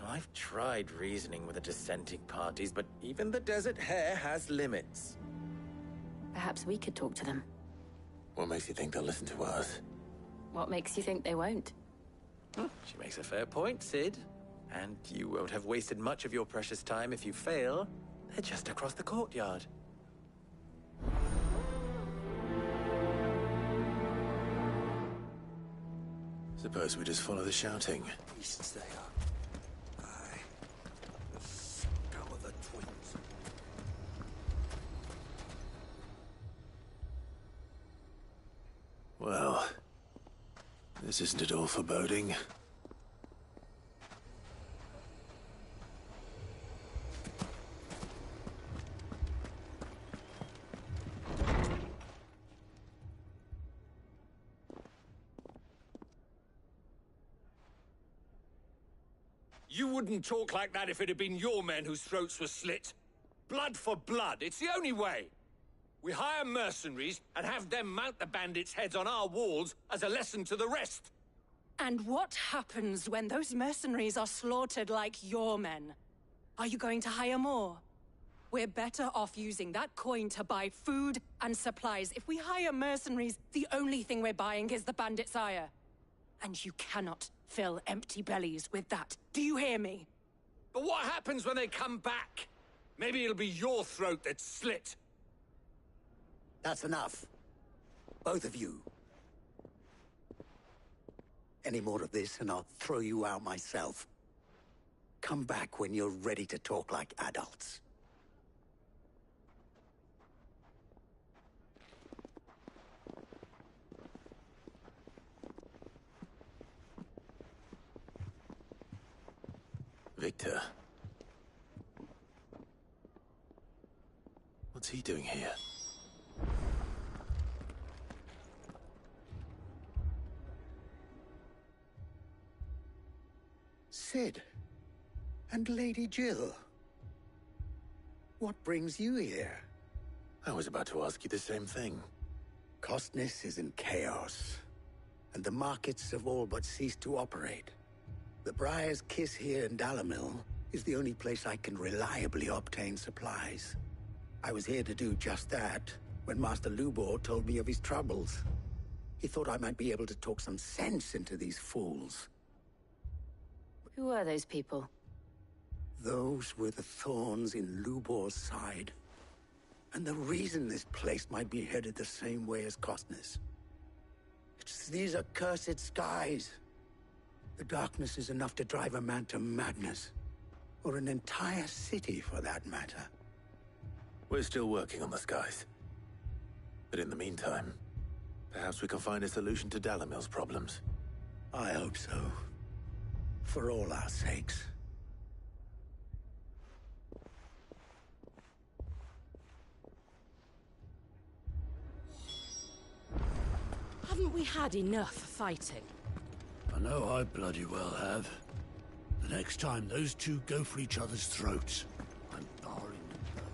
I've tried reasoning with the dissenting parties, but even the Desert Hare has limits. Perhaps we could talk to them. What makes you think they'll listen to us? What makes you think they won't? She makes a fair point, Sid. And you won't have wasted much of your precious time if you fail. They're just across the courtyard. Suppose we just follow the shouting. Beasts they are. Aye. The scum of the twins. Well, this isn't at all foreboding. You wouldn't talk like that if it had been your men whose throats were slit. Blood for blood, it's the only way. We hire mercenaries and have them mount the bandits' heads on our walls as a lesson to the rest. And what happens when those mercenaries are slaughtered like your men? Are you going to hire more? We're better off using that coin to buy food and supplies. If we hire mercenaries, the only thing we're buying is the bandits' ire. And you cannot fill empty bellies with that. Do you hear me? But what happens when they come back? Maybe it'll be your throat that's slit. That's enough. Both of you. Any more of this and I'll throw you out myself. Come back when you're ready to talk like adults. Victor. What's he doing here? Sid. And Lady Jill. What brings you here? I was about to ask you the same thing. Costness is in chaos, and the markets have all but ceased to operate. The Briar's Kiss here in Dalamil is the only place I can reliably obtain supplies. I was here to do just that when Master Lubor told me of his troubles. He thought I might be able to talk some sense into these fools. Who are those people? Those were the thorns in Lubor's side. And the reason this place might be headed the same way as Costness. It's these accursed skies. The darkness is enough to drive a man to madness. Or an entire city, for that matter. We're still working on the skies. But in the meantime, perhaps we can find a solution to Dalamil's problems. I hope so. For all our sakes. Haven't we had enough fighting? I know I bloody well have. The next time those two go for each other's throats, I'm barring them both.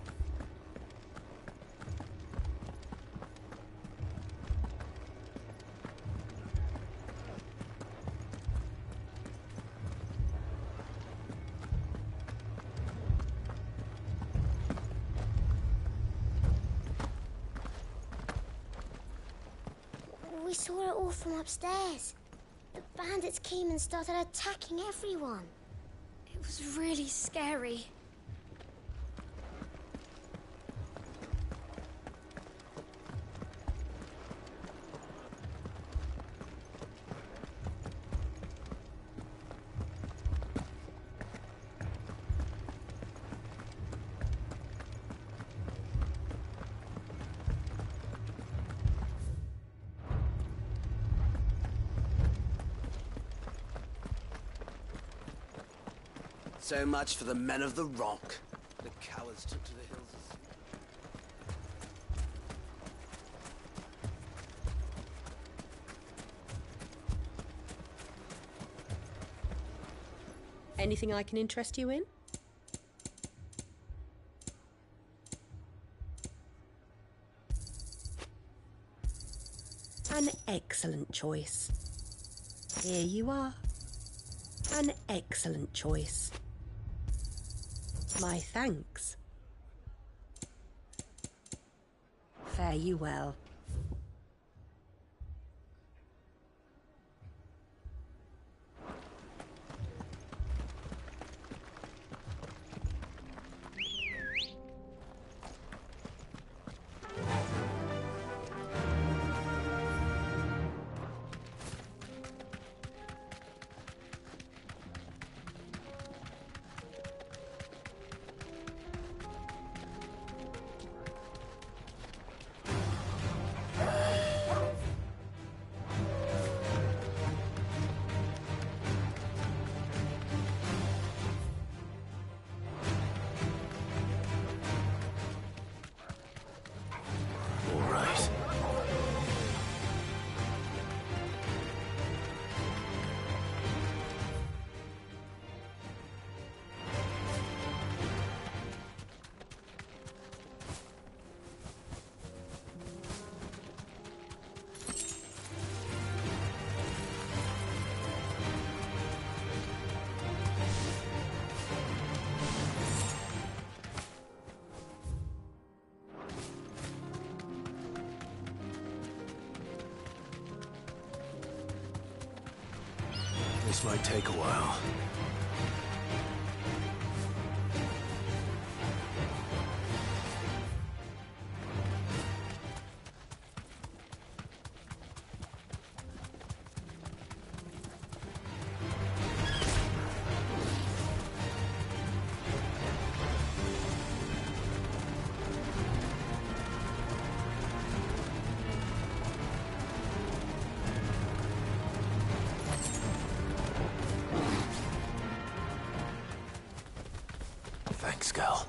We saw it all from upstairs. The bandits came and started attacking everyone. It was really scary. So much for the men of the rock. The cowards took to the hills. Anything I can interest you in? An excellent choice. Here you are. An excellent choice. My thanks. Fare you well. This might take a while. Thanks, girl.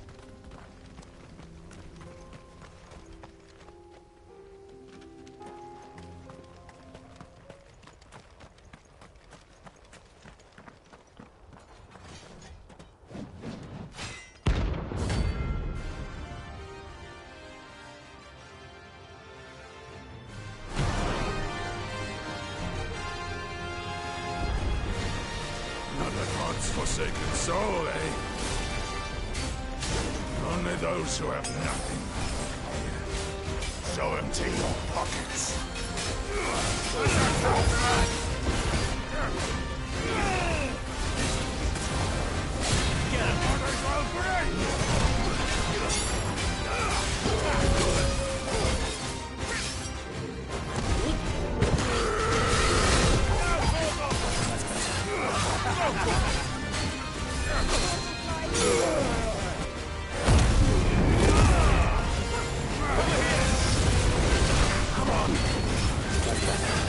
Not the god's forsaken soul, eh? Only those who have nothing. So empty your pockets. Get him! Orders will Come on. Get better.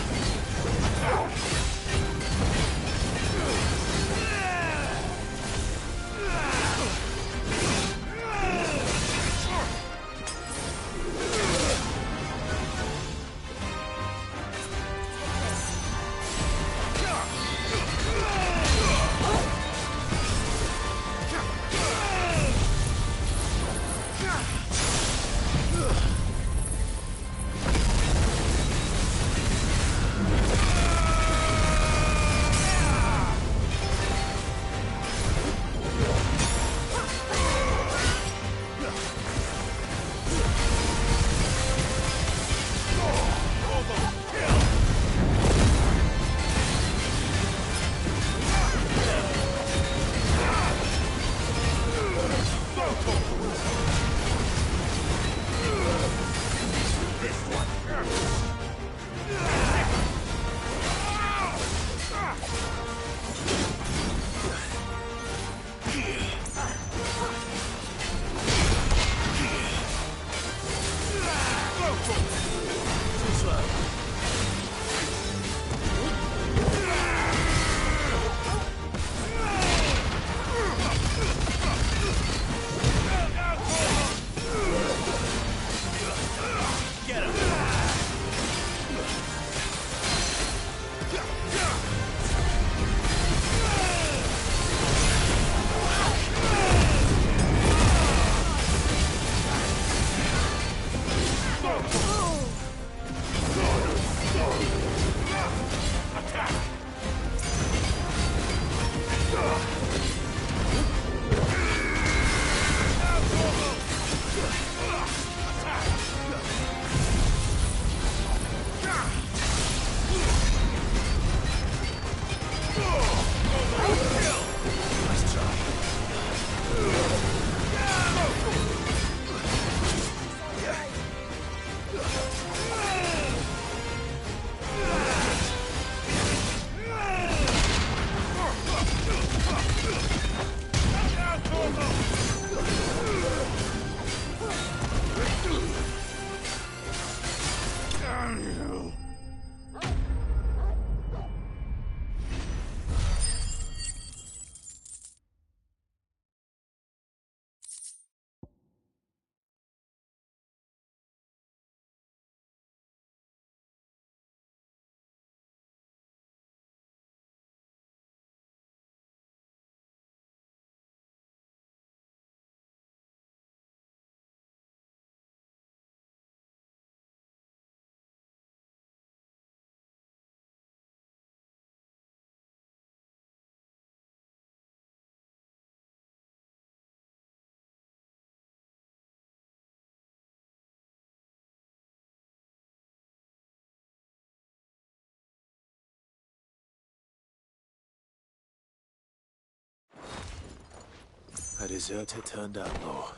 A deserter turned outlaw.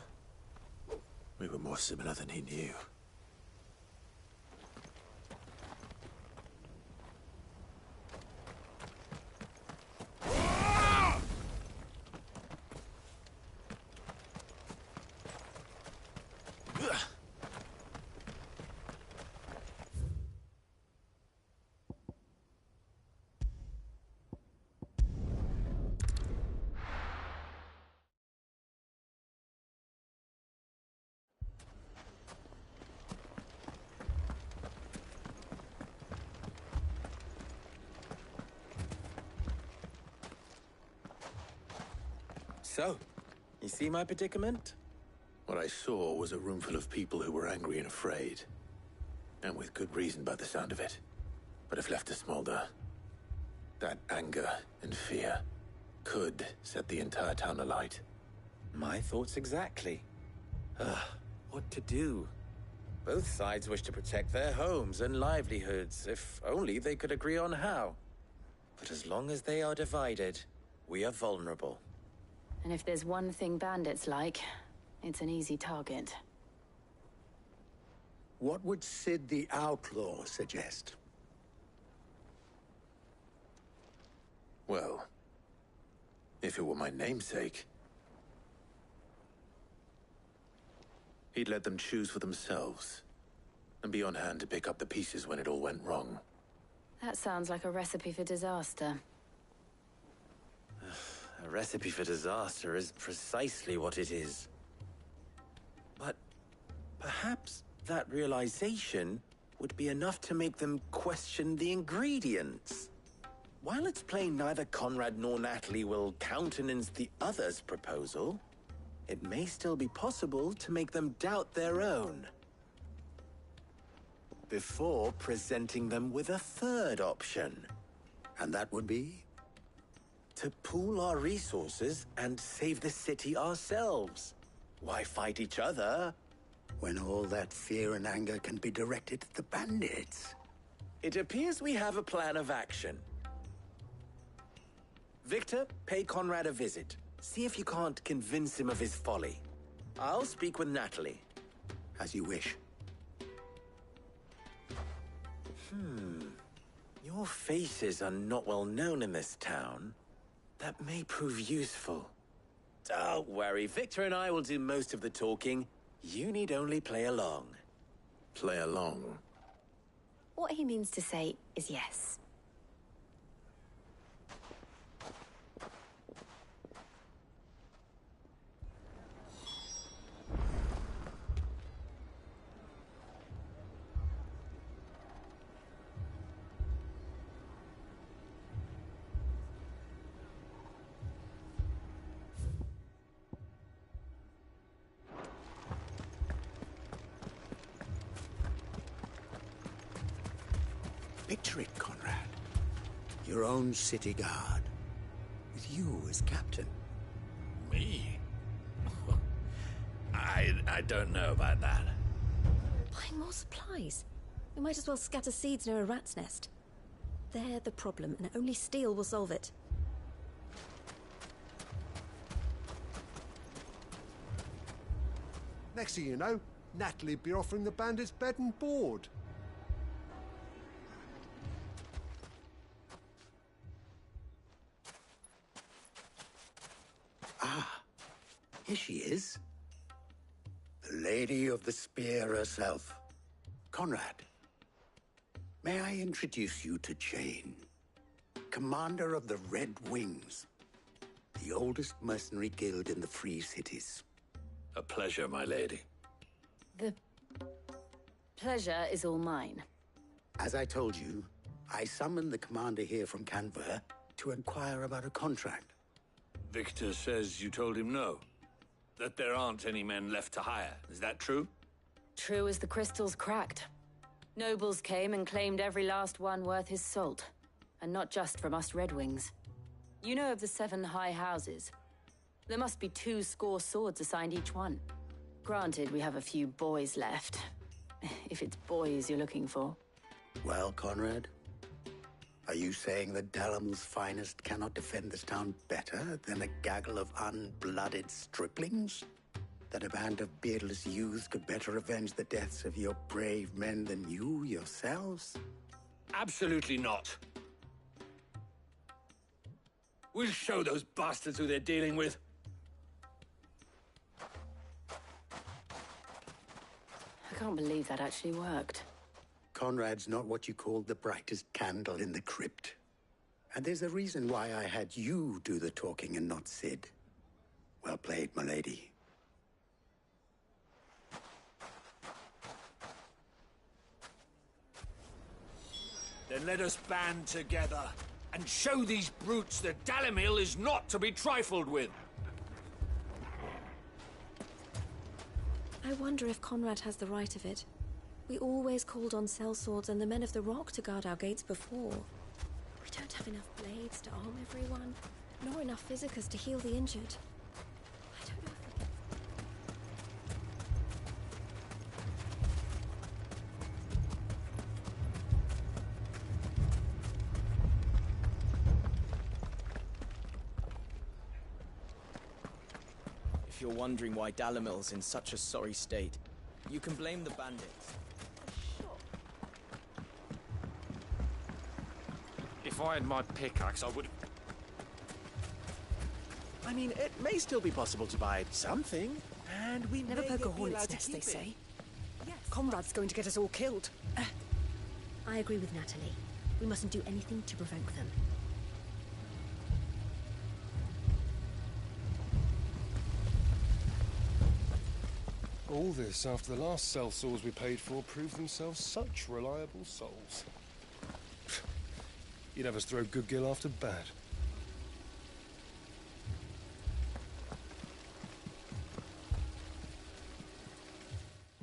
We were more similar than he knew. So, you see my predicament? What I saw was a room full of people who were angry and afraid. And with good reason by the sound of it. But if left to smolder, that anger and fear could set the entire town alight. My thoughts exactly. What to do? Both sides wish to protect their homes and livelihoods, if only they could agree on how. But as long as they are divided, we are vulnerable. And if there's one thing bandits like, it's an easy target. What would Sid the Outlaw suggest? Well, if it were my namesake, he'd let them choose for themselves, and be on hand to pick up the pieces when it all went wrong. That sounds like a recipe for disaster. A recipe for disaster is precisely what it is. But perhaps that realization would be enough to make them question the ingredients. While it's plain neither Conrad nor Natalie will countenance the other's proposal, it may still be possible to make them doubt their own. Before presenting them with a third option. And that would be? To pool our resources and save the city ourselves. Why fight each other? When all that fear and anger can be directed at the bandits. It appears we have a plan of action. Victor, pay Conrad a visit. See if you can't convince him of his folly. I'll speak with Natalie. As you wish. Your faces are not well known in this town. That may prove useful. Don't worry, Victor and I will do most of the talking. You need only play along. Play along? What he means to say is yes. Picture it, Conrad. Your own city guard. With you as captain. Me? I don't know about that. Buying more supplies. We might as well scatter seeds near a rat's nest. They're the problem, and only steel will solve it. Next thing you know, Natalie'd be offering the bandits bed and board. Here she is. The Lady of the Spear herself. Conrad, may I introduce you to Jane, commander of the Red Wings, the oldest mercenary guild in the Free Cities. A pleasure, my lady. The pleasure is all mine. As I told you, I summoned the commander here from Canver to inquire about a contract. Victor says you told him no. That there aren't any men left to hire. Is that true? True as the crystals cracked. Nobles came and claimed every last one worth his salt. And not just from us Red Wings. You know of the 7 high houses. There must be 200 swords assigned each one. Granted, we have a few boys left. If it's boys you're looking for. Well, Conrad, are you saying that Dalamil's finest cannot defend this town better than a gaggle of unblooded striplings? That a band of beardless youths could better avenge the deaths of your brave men than you yourselves? Absolutely not. We'll show those bastards who they're dealing with. I can't believe that actually worked. Conrad's not what you called the brightest candle in the crypt. And there's a reason why I had you do the talking and not Sid. Well played, my lady. Then let us band together and show these brutes that Dalamil is not to be trifled with. I wonder if Conrad has the right of it. We always called on sellswords and the men of the Rock to guard our gates before. We don't have enough blades to arm everyone, nor enough physicers to heal the injured. I don't know if we can... If you're wondering why Dalimil's in such a sorry state, you can blame the bandits. If I had my pickaxe, I would... I mean, it may still be possible to buy something, and we Never may poke a yet be allowed hornet's to nest, keep they it. say. Conrad's going to get us all killed. I agree with Natalie. We mustn't do anything to provoke them. All this after the last sellswords we paid for proved themselves such reliable souls. You'd have us throw good gill after bad.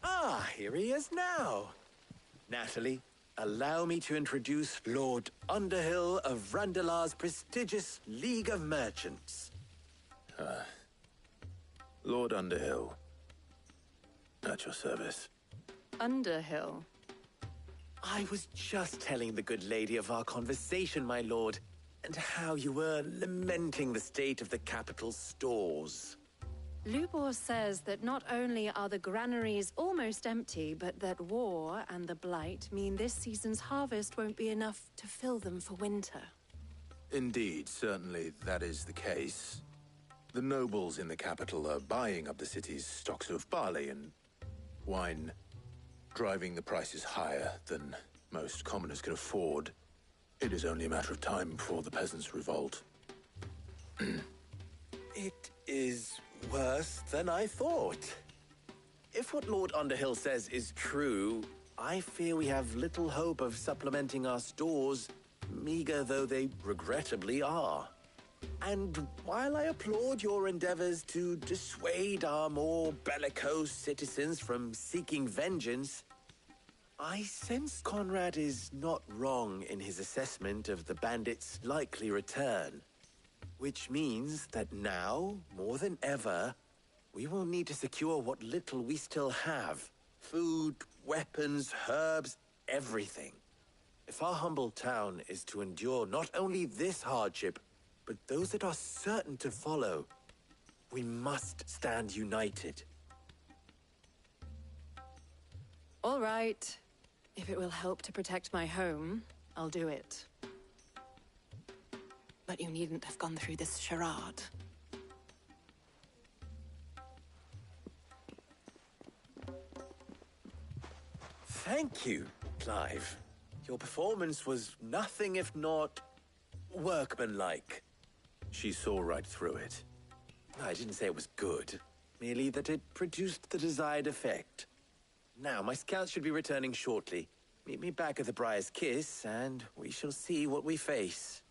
Ah, here he is now. Natalie, allow me to introduce Lord Underhill of Randalar's prestigious League of Merchants. Lord Underhill. At your service. Underhill? I was just telling the good lady of our conversation, my lord, and how you were lamenting the state of the capital's stores. Lubor says that not only are the granaries almost empty, but that war and the Blight mean this season's harvest won't be enough to fill them for winter. Indeed, certainly that is the case. The nobles in the capital are buying up the city's stocks of barley and wine, driving the prices higher than most commoners can afford. It is only a matter of time before the peasants revolt. It is worse than I thought. If what Lord Underhill says is true, I fear we have little hope of supplementing our stores, meager though they regrettably are. And while I applaud your endeavors to dissuade our more bellicose citizens from seeking vengeance, I sense Conrad is not wrong in his assessment of the bandits' likely return. Which means that now, more than ever, we will need to secure what little we still have. Food, weapons, herbs, everything. If our humble town is to endure not only this hardship, but those that are certain to follow, we must stand united. All right. If it will help to protect my home, I'll do it. But you needn't have gone through this charade. Thank you, Clive. Your performance was nothing if not workmanlike. She saw right through it. I didn't say it was good, merely that it produced the desired effect. Now, my scouts should be returning shortly. Meet me back at the Briar's Kiss, and we shall see what we face.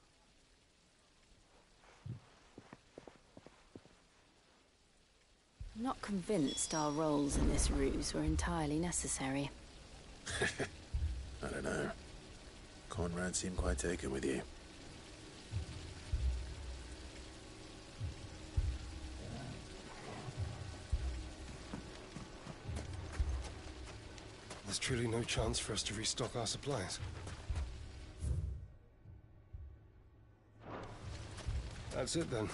I'm not convinced our roles in this ruse were entirely necessary. I don't know. Conrad seemed quite taken with you. There's truly no chance for us to restock our supplies. That's it then.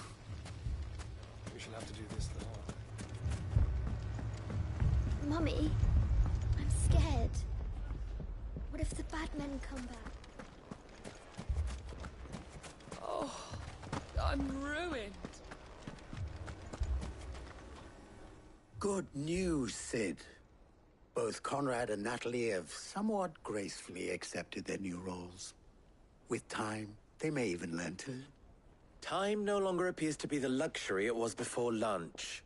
We shall have to do this the hard way. Mummy, I'm scared. What if the bad men come back? Oh, I'm ruined. Good news, Sid. Both Conrad and Natalie have somewhat gracefully accepted their new roles. With time, they may even learn to. Time no longer appears to be the luxury it was before lunch.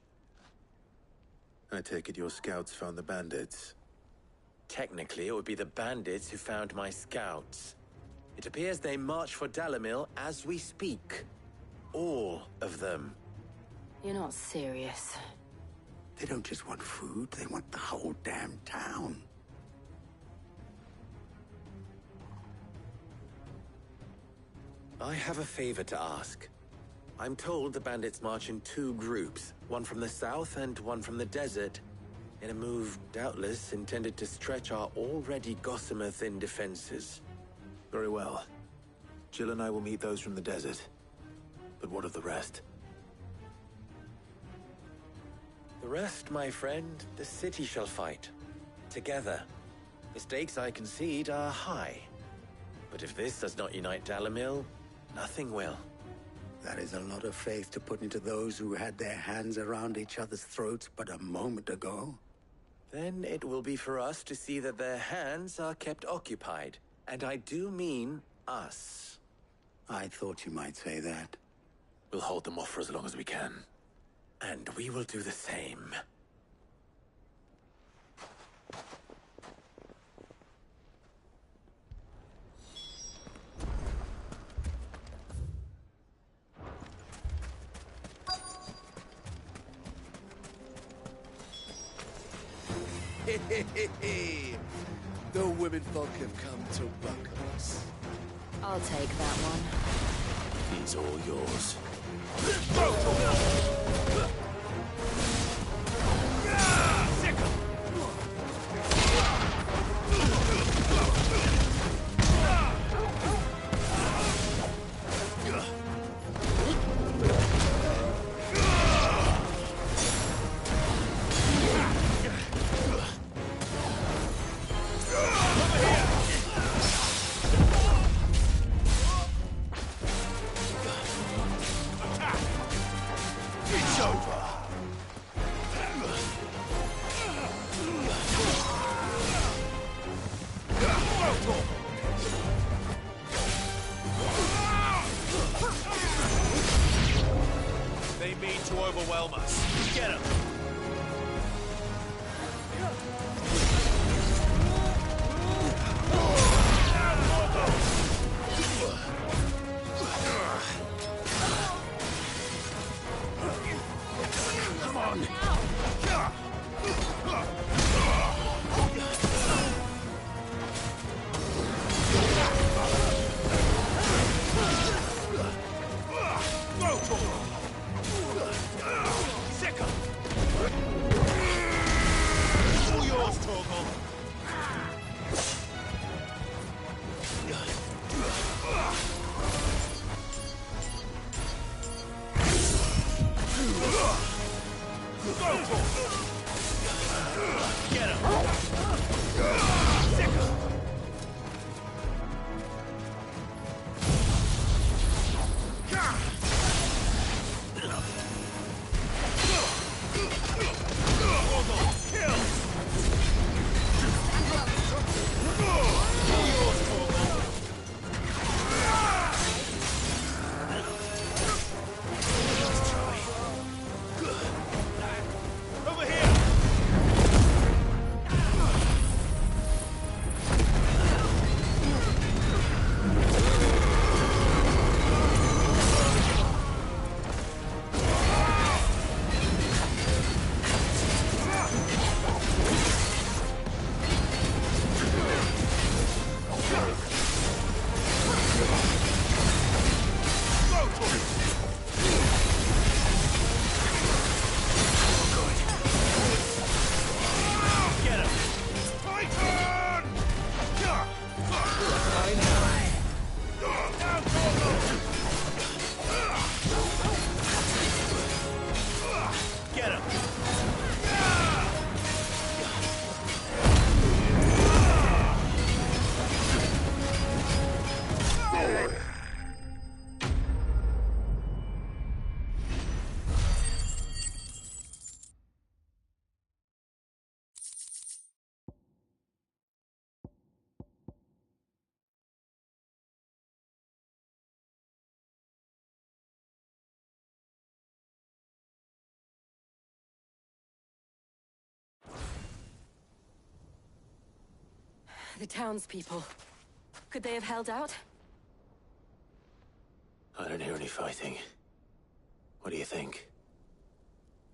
I take it your scouts found the bandits. Technically, it would be the bandits who found my scouts. It appears they march for Dalimil as we speak. All of them. You're not serious. They don't just want food, they want the whole damn town. I have a favor to ask. I'm told the bandits march in 2 groups, one from the south and one from the desert, in a move doubtless intended to stretch our already gossamer-thin defenses. Very well. Jill and I will meet those from the desert. But what of the rest? The rest, my friend, the city shall fight. Together. The stakes, I concede, are high. But if this does not unite Dalimil, nothing will. That is a lot of faith to put into those who had their hands around each other's throats but a moment ago. Then it will be for us to see that their hands are kept occupied. And I do mean us. I thought you might say that. We'll hold them off for as long as we can. And we will do the same. The women folk have come to welcome us. I'll take that one. He's all yours. They mean to overwhelm us. Get him! Come on! All yours, Torgal. Get him! Over here! Get him! Titan! Get him! The townspeople. Could they have held out? I don't hear any fighting. What do you think?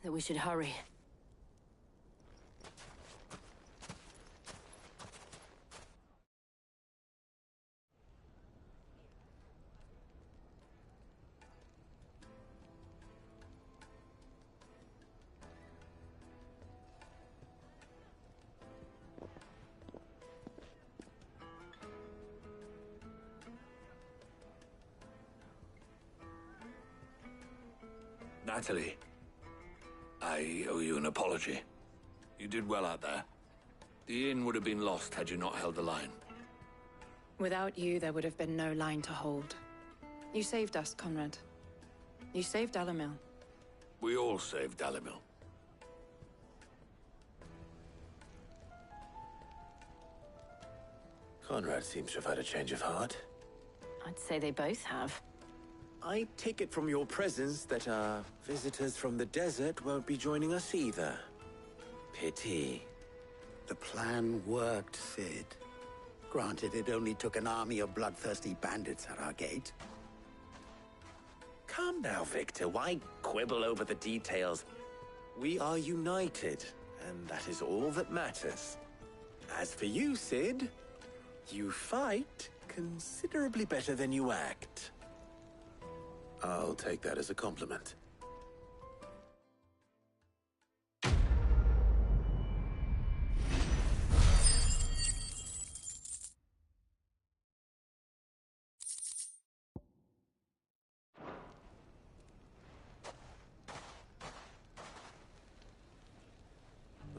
That we should hurry. Natalie, I owe you an apology. You did well out there. The inn would have been lost had you not held the line. Without you, there would have been no line to hold. You saved us, Conrad. You saved Dalimil. We all saved Dalimil. Conrad seems to have had a change of heart. I'd say they both have. I take it from your presence that our visitors from the desert won't be joining us either. Pity. The plan worked, Sid. Granted, it only took an army of bloodthirsty bandits at our gate. Calm now, Victor. Why quibble over the details? We are united, and that is all that matters. As for you, Sid, you fight considerably better than you act. I'll take that as a compliment.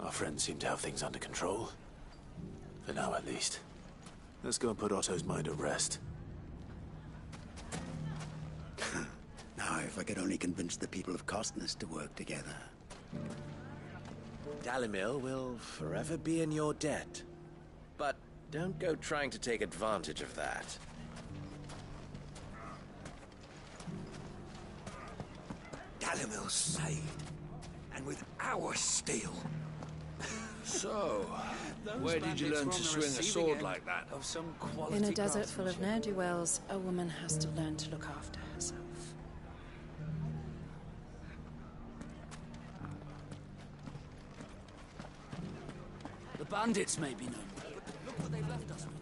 Our friends seem to have things under control. For now, at least. Let's go and put Otto's mind at rest. Now, if I could only convince the people of Costness to work together. Dalimil will forever be in your debt. But don't go trying to take advantage of that. Dalimil's saved. And with our steel. So, where did you learn to swing a sword like that? Of some quality In a desert full of craftsmanship. ne'er-do-wells, a woman has to learn to look after herself. The bandits may be no more, but look what they've left us with.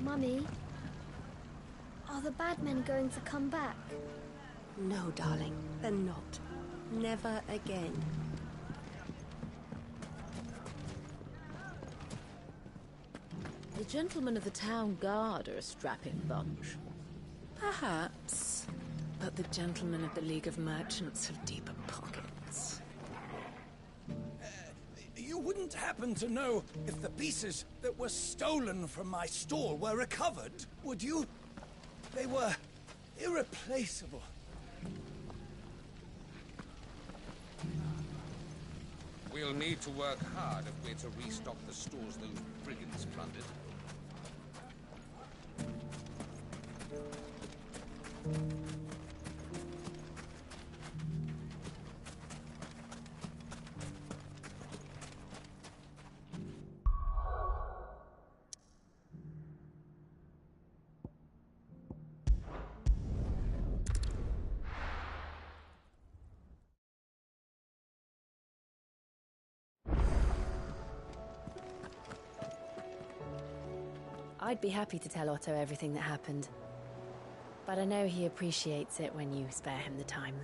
Mummy, are the bad men going to come back? No, darling, they're not. Never again. The gentlemen of the town guard are a strapping bunch. Perhaps. But the gentlemen of the League of Merchants have deeper pockets. You wouldn't happen to know if the pieces that were stolen from my store were recovered, would you? They were irreplaceable. We'll need to work hard if we're to restock the stores those brigands plundered. I'd be happy to tell Otto everything that happened. But I know he appreciates it when you spare him the time.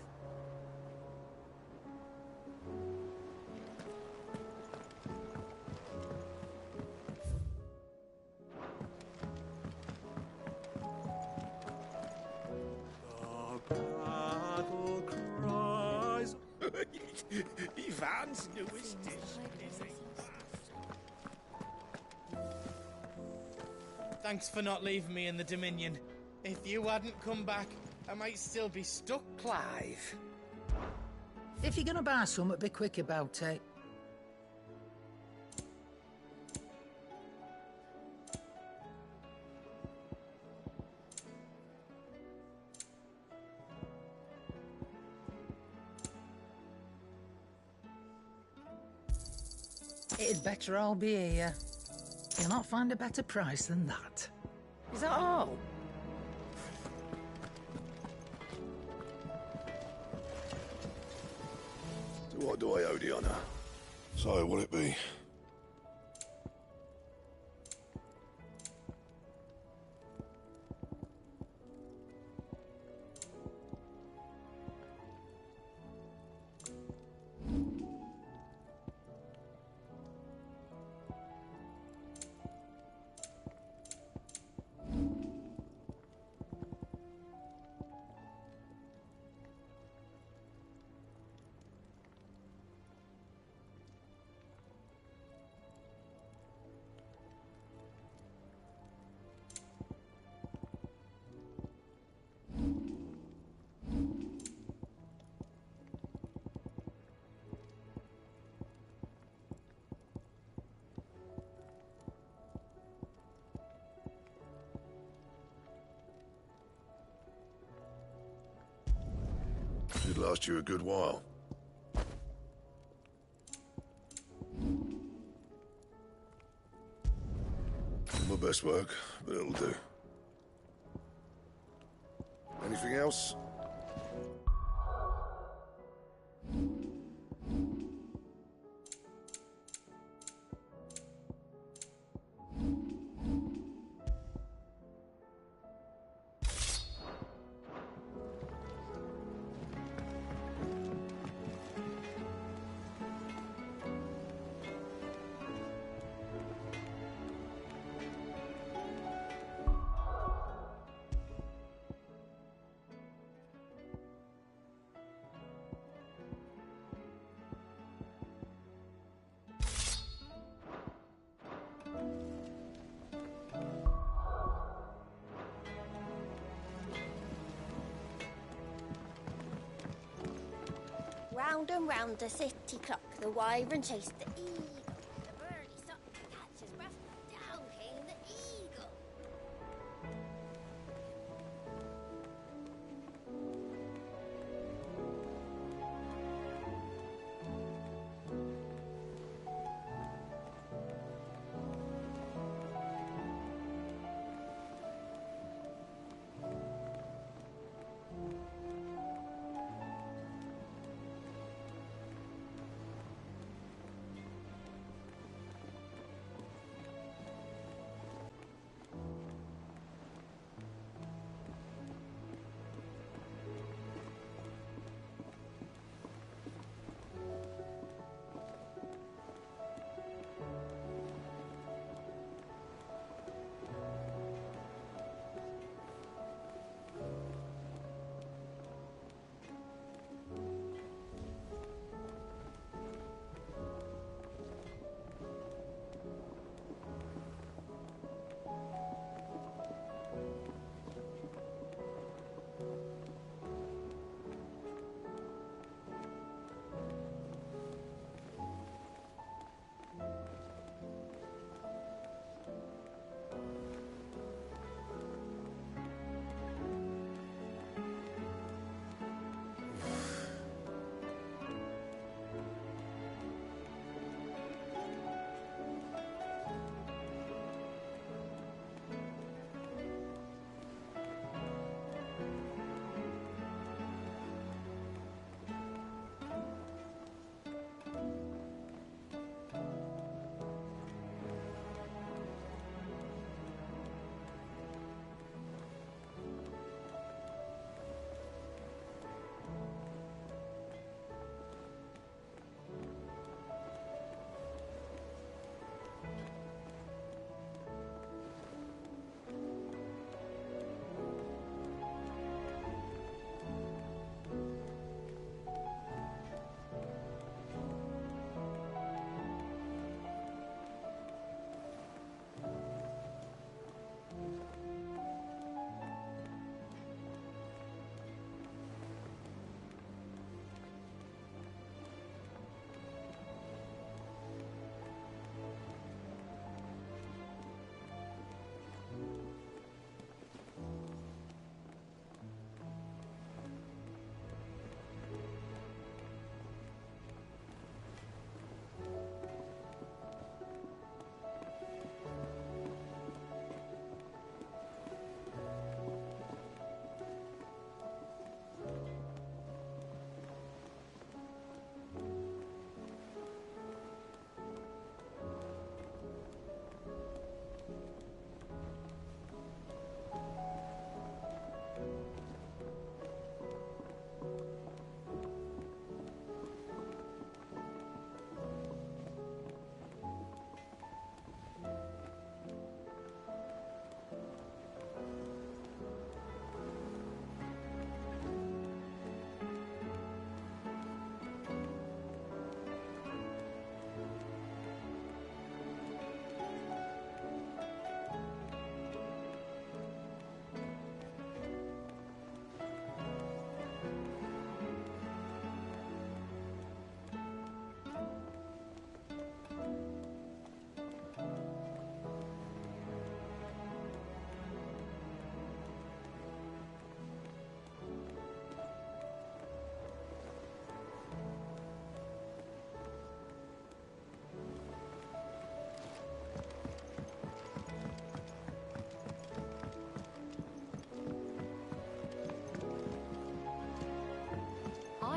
Battle cries. Ivan's newest dish is a... Thanks for not leaving me in the Dominion. If you hadn't come back, I might still be stuck. Clive. If you're gonna buy something, be quick about it. It'd better all be here. You'll not find a better price than that. Is that all? To what do I owe the honour? So, will it be? Should last you a good while. My best work, but it'll do. Anything else? Round and round the city clock, the wyvern chased the eagle. The birdie stopped to catch his breath, down came the eagle.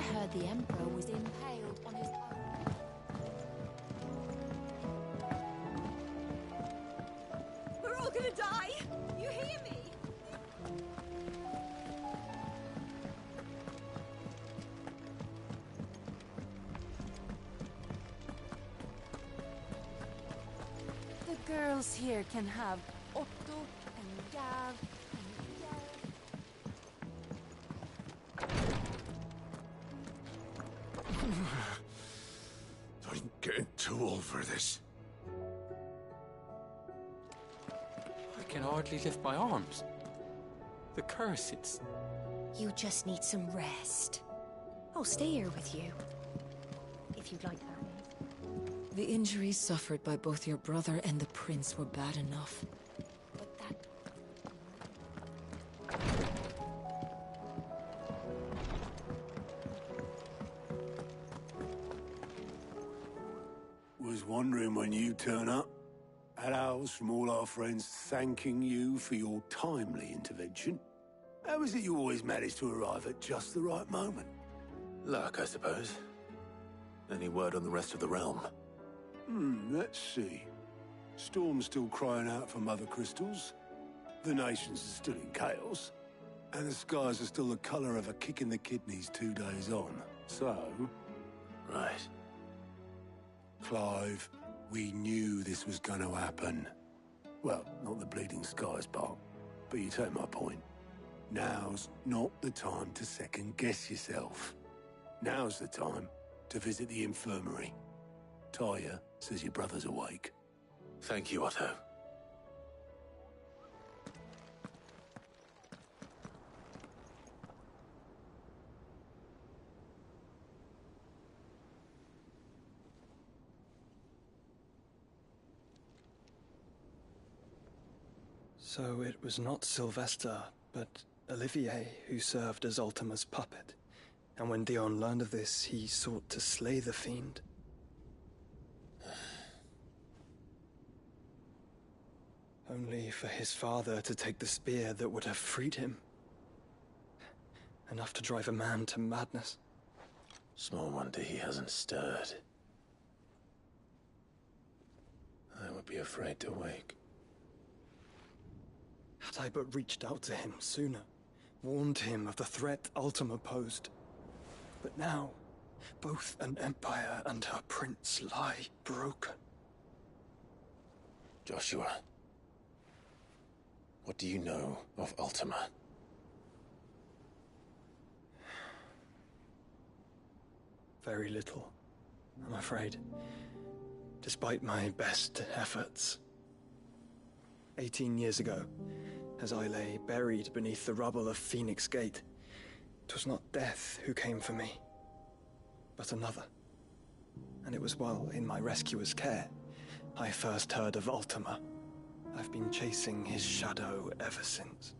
heard the Emperor was impaled on his own. We're all gonna die! You hear me? The girls here can have Otto and Gav I'm getting too old for this. I can hardly lift my arms. The curse, it's... You just need some rest. I'll stay here with you. If you'd like that. The injuries suffered by both your brother and the prince were bad enough. Was wondering when you turn up. Had owls from all our friends thanking you for your timely intervention. How is it you always manage to arrive at just the right moment? Luck, I suppose. Any word on the rest of the realm? Let's see. Storm's still crying out for mother crystals. The nations are still in chaos. And the skies are still the colour of a kick in the kidneys 2 days on. So... Right. Clive, we knew this was going to happen. Well, not the bleeding skies part, but you take my point. Now's not the time to second-guess yourself. Now's the time to visit the infirmary. Talia says your brother's awake. Thank you, Otto. So it was not Sylvester, but Olivier who served as Ultima's puppet. And when Dion learned of this, he sought to slay the fiend. Only for his father to take the spear that would have freed him. Enough to drive a man to madness. Small wonder he hasn't stirred. I would be afraid to wake. Had I but reached out to him sooner, warned him of the threat Ultima posed. But now, both an empire and her prince lie broken. Joshua, what do you know of Ultima? Very little, I'm afraid. Despite my best efforts. 18 years ago, as I lay buried beneath the rubble of Phoenix Gate, it was not death who came for me, but another. And it was while in my rescuer's care, I first heard of Ultima. I've been chasing his shadow ever since.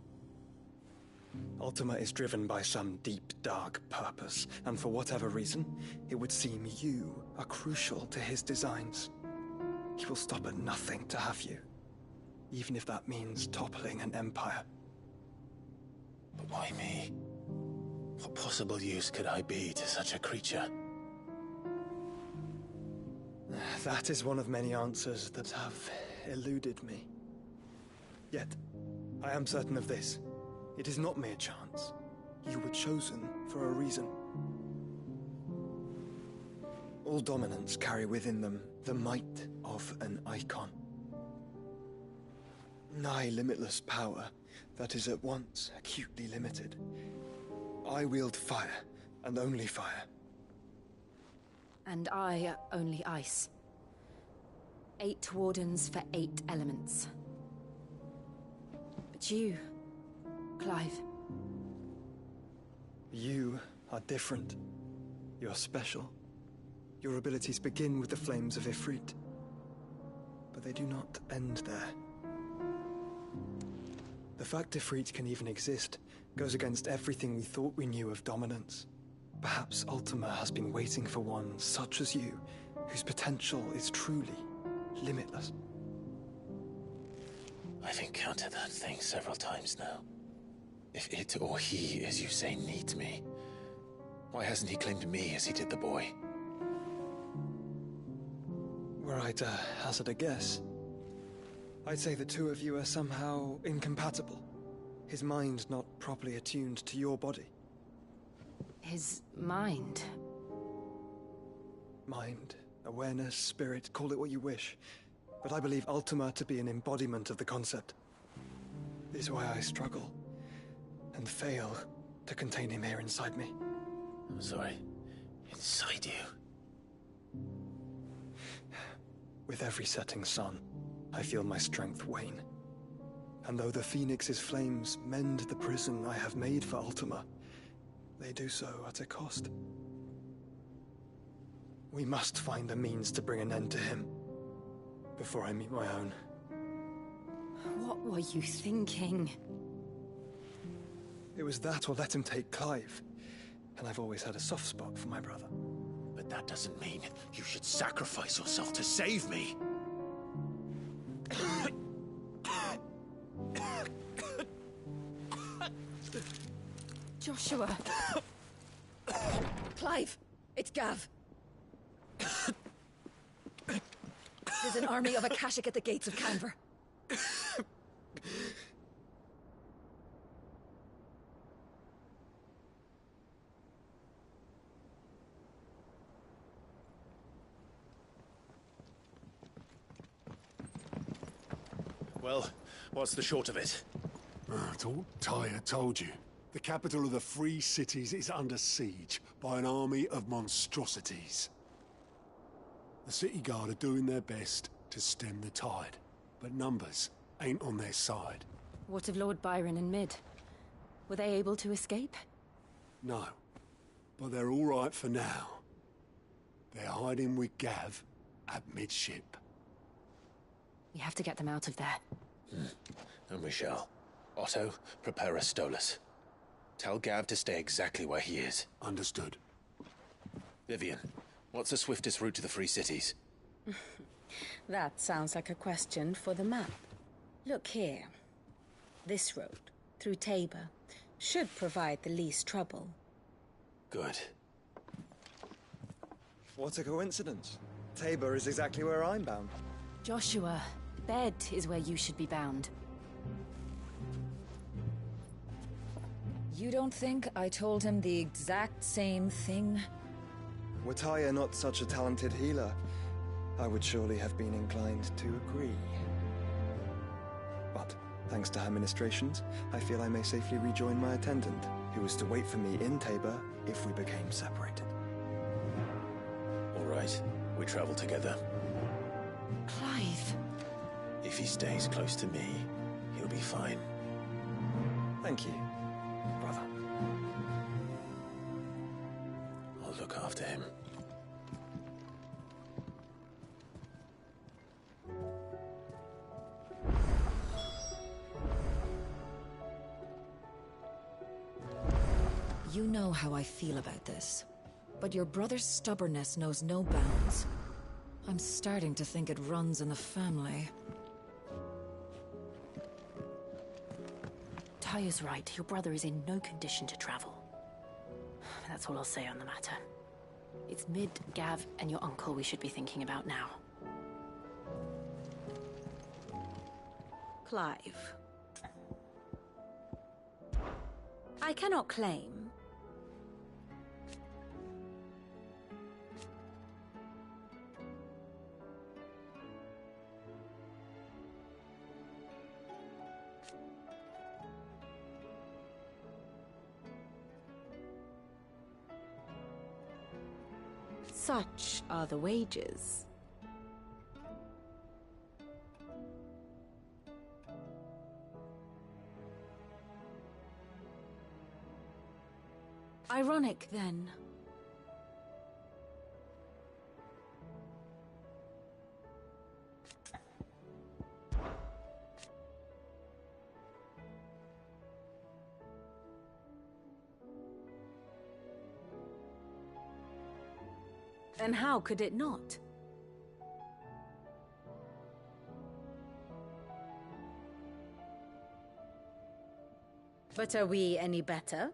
Ultima is driven by some deep, dark purpose, and for whatever reason, it would seem you are crucial to his designs. He will stop at nothing to have you, even if that means toppling an empire. But why me? What possible use could I be to such a creature? That is one of many answers that have eluded me. Yet, I am certain of this. It is not mere chance. You were chosen for a reason. All dominants carry within them the might of an icon. Nigh limitless power that is at once acutely limited. I wield fire, and only fire. And I only ice. 8 wardens for 8 elements. But you, Clive. You are different. You're special. Your abilities begin with the flames of Ifrit. But they do not end there. The fact Ifrit can even exist goes against everything we thought we knew of dominance. Perhaps Ultima has been waiting for one such as you, whose potential is truly limitless. I've encountered that thing several times now. If it or he, as you say, needs me, Why hasn't he claimed me as he did the boy? Were I to hazard a guess, I'd say the two of you are somehow incompatible. His mind not properly attuned to your body. His mind? Mind, awareness, spirit, call it what you wish. But I believe Ultima to be an embodiment of the concept. This is why I struggle and fail to contain him here inside me. I'm sorry. Inside you? With every setting sun, I feel my strength wane. And though the Phoenix's flames mend the prison I have made for Ultima, they do so at a cost. We must find a means to bring an end to him before I meet my own. What were you thinking? It was that or let him take Clive. And I've always had a soft spot for my brother. But that doesn't mean you should sacrifice yourself to save me. Joshua! Clive! It's Gav! There's an army of Akashic at the gates of Canver. Well, what's the short of it? It's all Tyre told you. The capital of the Free Cities is under siege by an army of monstrosities. The City Guard are doing their best to stem the tide, but numbers ain't on their side. What of Lord Byron and Mid? Were they able to escape? No, but they're all right for now. They're hiding with Gav at midship. We have to get them out of there. And we shall. Otto, prepare a Stolas. Tell Gav to stay exactly where he is. Understood. Vivian, what's the swiftest route to the Free Cities? That sounds like a question for the map. Look here. This road, through Tabor, should provide the least trouble. Good. What a coincidence. Tabor is exactly where I'm bound. Joshua, bed is where you should be bound. You don't think I told him the exact same thing? Were Tyre not such a talented healer, I would surely have been inclined to agree. But, thanks to her ministrations, I feel I may safely rejoin my attendant, who was to wait for me in Tabor if we became separated. All right, we travel together. Clive. If he stays close to me, he'll be fine. Thank you, brother. I'll look after him. You know how I feel about this, but your brother's stubbornness knows no bounds. I'm starting to think it runs in the family. Tyre's right. Your brother is in no condition to travel. That's all I'll say on the matter. It's Mid, Gav, and your uncle we should be thinking about now. Clive. I cannot claim. Such are the wages. Ironic, then. And how could it not? But are we any better?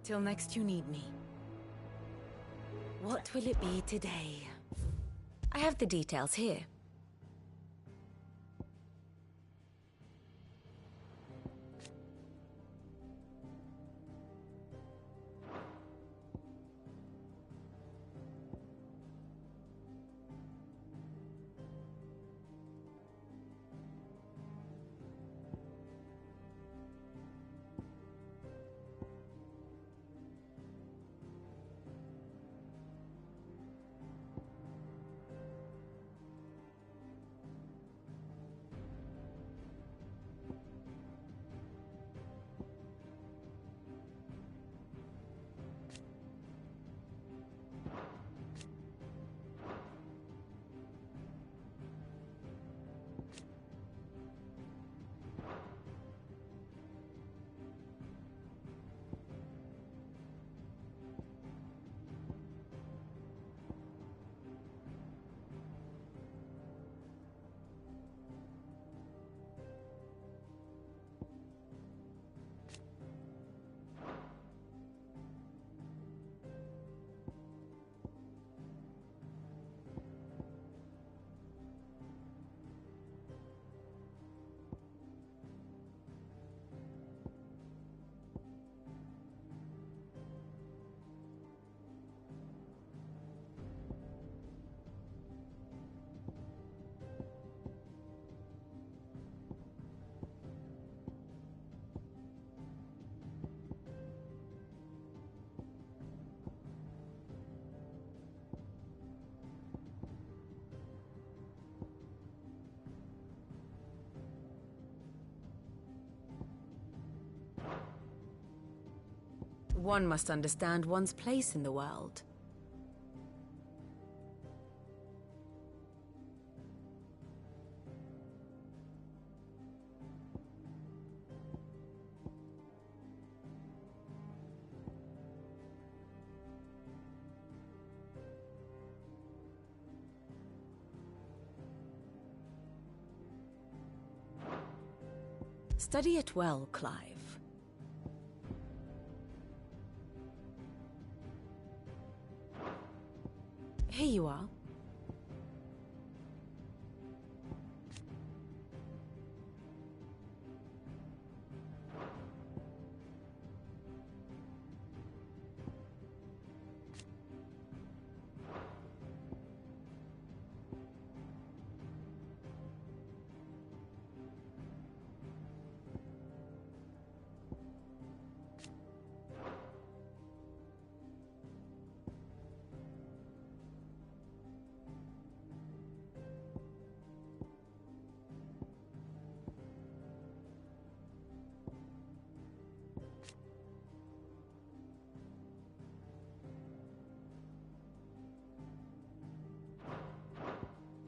Till next you need me. What will it be today? I have the details here. One must understand one's place in the world. Study it well, Clive. Here you are.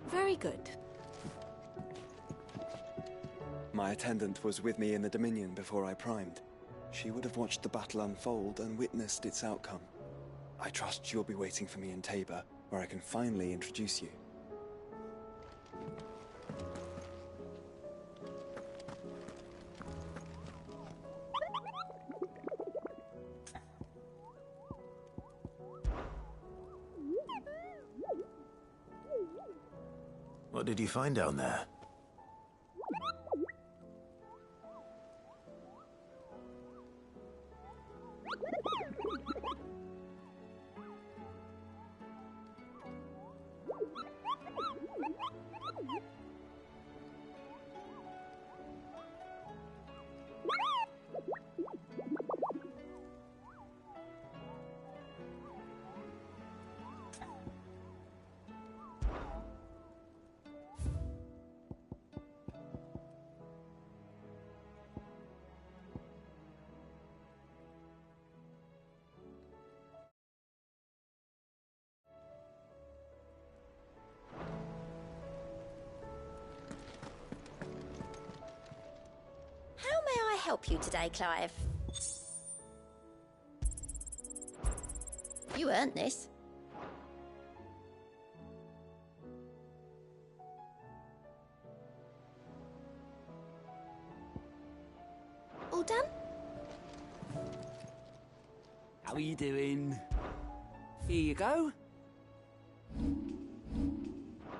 Very good. My attendant was with me in the Dominion before I primed. She would have watched the battle unfold and witnessed its outcome. I trust you'll be waiting for me in Tabor, where I can finally introduce you. What did you find down there? How may I help you today, Clive? You earned this. All done? How are you doing? Here you go.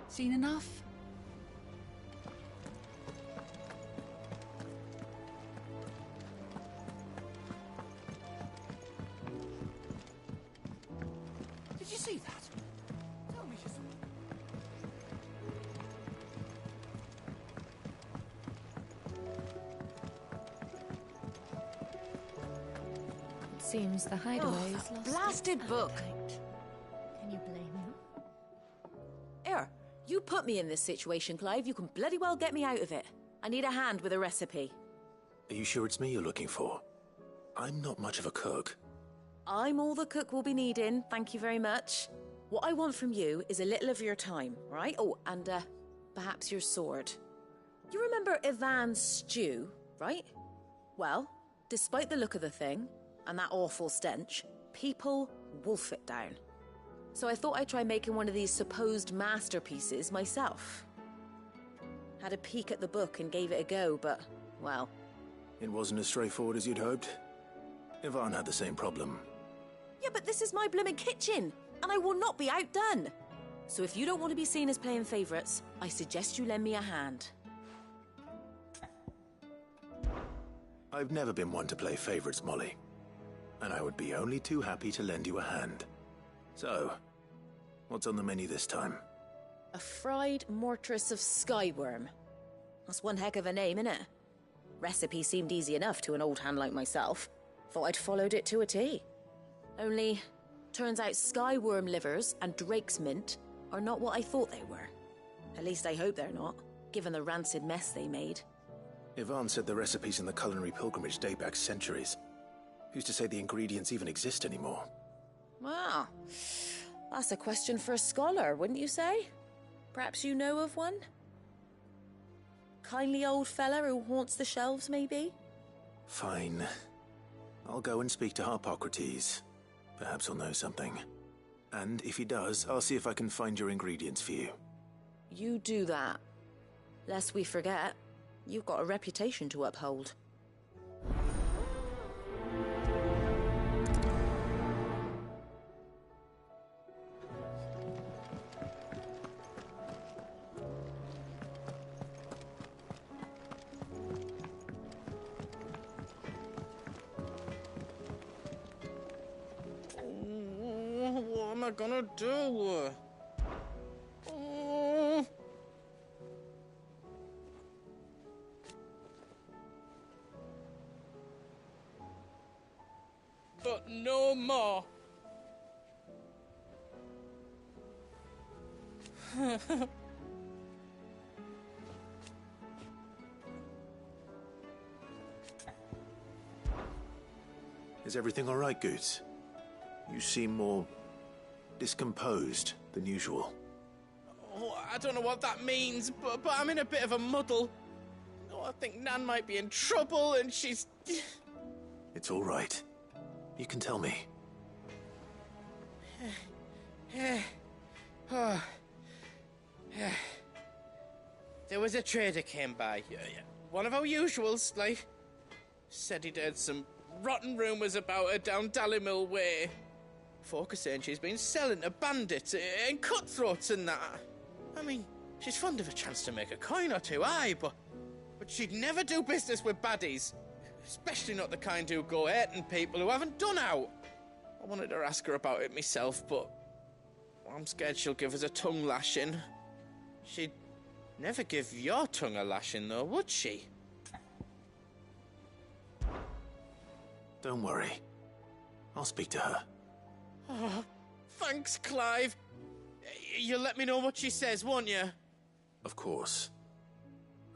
Seen enough? Did you see that? Tell me you saw. It seems the hideaway is lost. Blasted book! Can you blame him? Here, you put me in this situation, Clive. You can bloody well get me out of it. I need a hand with a recipe. Are you sure it's me you're looking for? I'm not much of a cook. I'm all the cook will be needing, thank you very much. What I want from you is a little of your time, right? Oh, and perhaps your sword. You remember Ivan's stew, right? Well, despite the look of the thing, and that awful stench, people wolf it down. So I thought I'd try making one of these supposed masterpieces myself. Had a peek at the book and gave it a go, but, well... It wasn't as straightforward as you'd hoped. Ivan had the same problem. Yeah, but this is my blimmin' kitchen, and I will not be outdone. So if you don't want to be seen as playing favourites, I suggest you lend me a hand. I've never been one to play favourites, Molly. And I would be only too happy to lend you a hand. So, what's on the menu this time? A fried mortress of skyworm. That's one heck of a name, innit? Recipe seemed easy enough to an old hand like myself. Thought I'd followed it to a T. Only, turns out skyworm livers and drake's mint are not what I thought they were. At least I hope they're not, given the rancid mess they made. Ivan said the recipes in the culinary pilgrimage date back centuries. Who's to say the ingredients even exist anymore? Wow. That's a question for a scholar, wouldn't you say? Perhaps you know of one? Kindly old fella who haunts the shelves, maybe? Fine. I'll go and speak to Harpocrates. Perhaps he'll know something. And if he does, I'll see if I can find your ingredients for you. You do that. Lest we forget, you've got a reputation to uphold. What am I gonna do? But no more. Is everything all right, Goots? You seem more discomposed than usual. Oh, I don't know what that means, but I'm in a bit of a muddle. Oh, I think Nan might be in trouble, and she's... It's all right. You can tell me. There was a trader came by. One of our usuals, like. Said he'd heard some rotten rumours about her down Dallimil Way. Folk are saying she's been selling to bandits and cutthroats and that. I mean, she's fond of a chance to make a coin or two, aye, but she'd never do business with baddies. Especially not the kind who go hurting people who haven't done out. I wanted to ask her about it myself, but I'm scared she'll give us a tongue lashing. She'd never give your tongue a lashing, though, would she? Don't worry. I'll speak to her. Oh, thanks, Clive. You'll let me know what she says, won't you? Of course.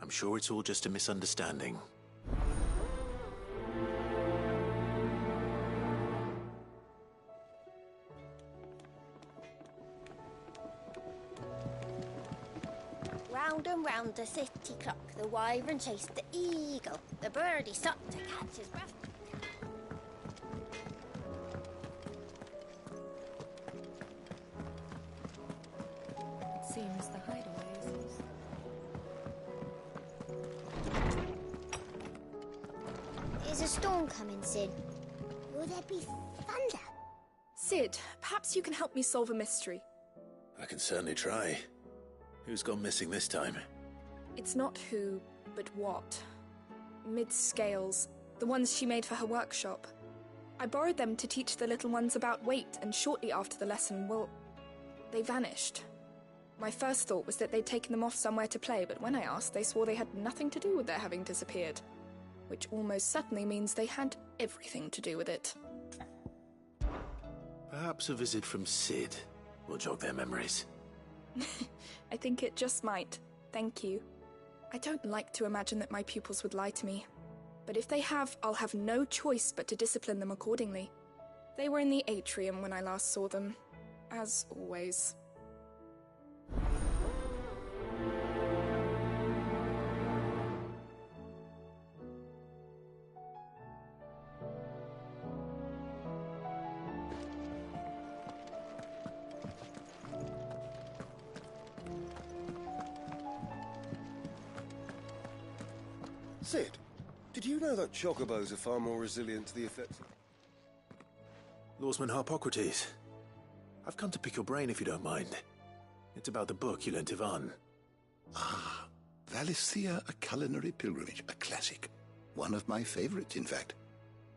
I'm sure it's all just a misunderstanding. Round and round the city clock, the wyvern chased the eagle. The birdie stopped to catch his breath. It seems the hideaway is... Is a storm coming soon? Will there be thunder? Sid, perhaps you can help me solve a mystery. I can certainly try. Who's gone missing this time? It's not who, but what. Mid's scales, the ones she made for her workshop. I borrowed them to teach the little ones about weight, and shortly after the lesson, well, they vanished. My first thought was that they'd taken them off somewhere to play, but when I asked, they swore they had nothing to do with their having disappeared. Which almost certainly means they had everything to do with it. Perhaps a visit from Sid will jog their memories. I think it just might. Thank you. I don't like to imagine that my pupils would lie to me. But if they have, I'll have no choice but to discipline them accordingly. They were in the atrium when I last saw them. As always. Sid, did you know that chocobos are far more resilient to the effects of... Lawsman Harpocrates, I've come to pick your brain if you don't mind. It's about the book you lent Ivan. Ah, Valisthea, A Culinary Pilgrimage, a classic. One of my favorites, in fact.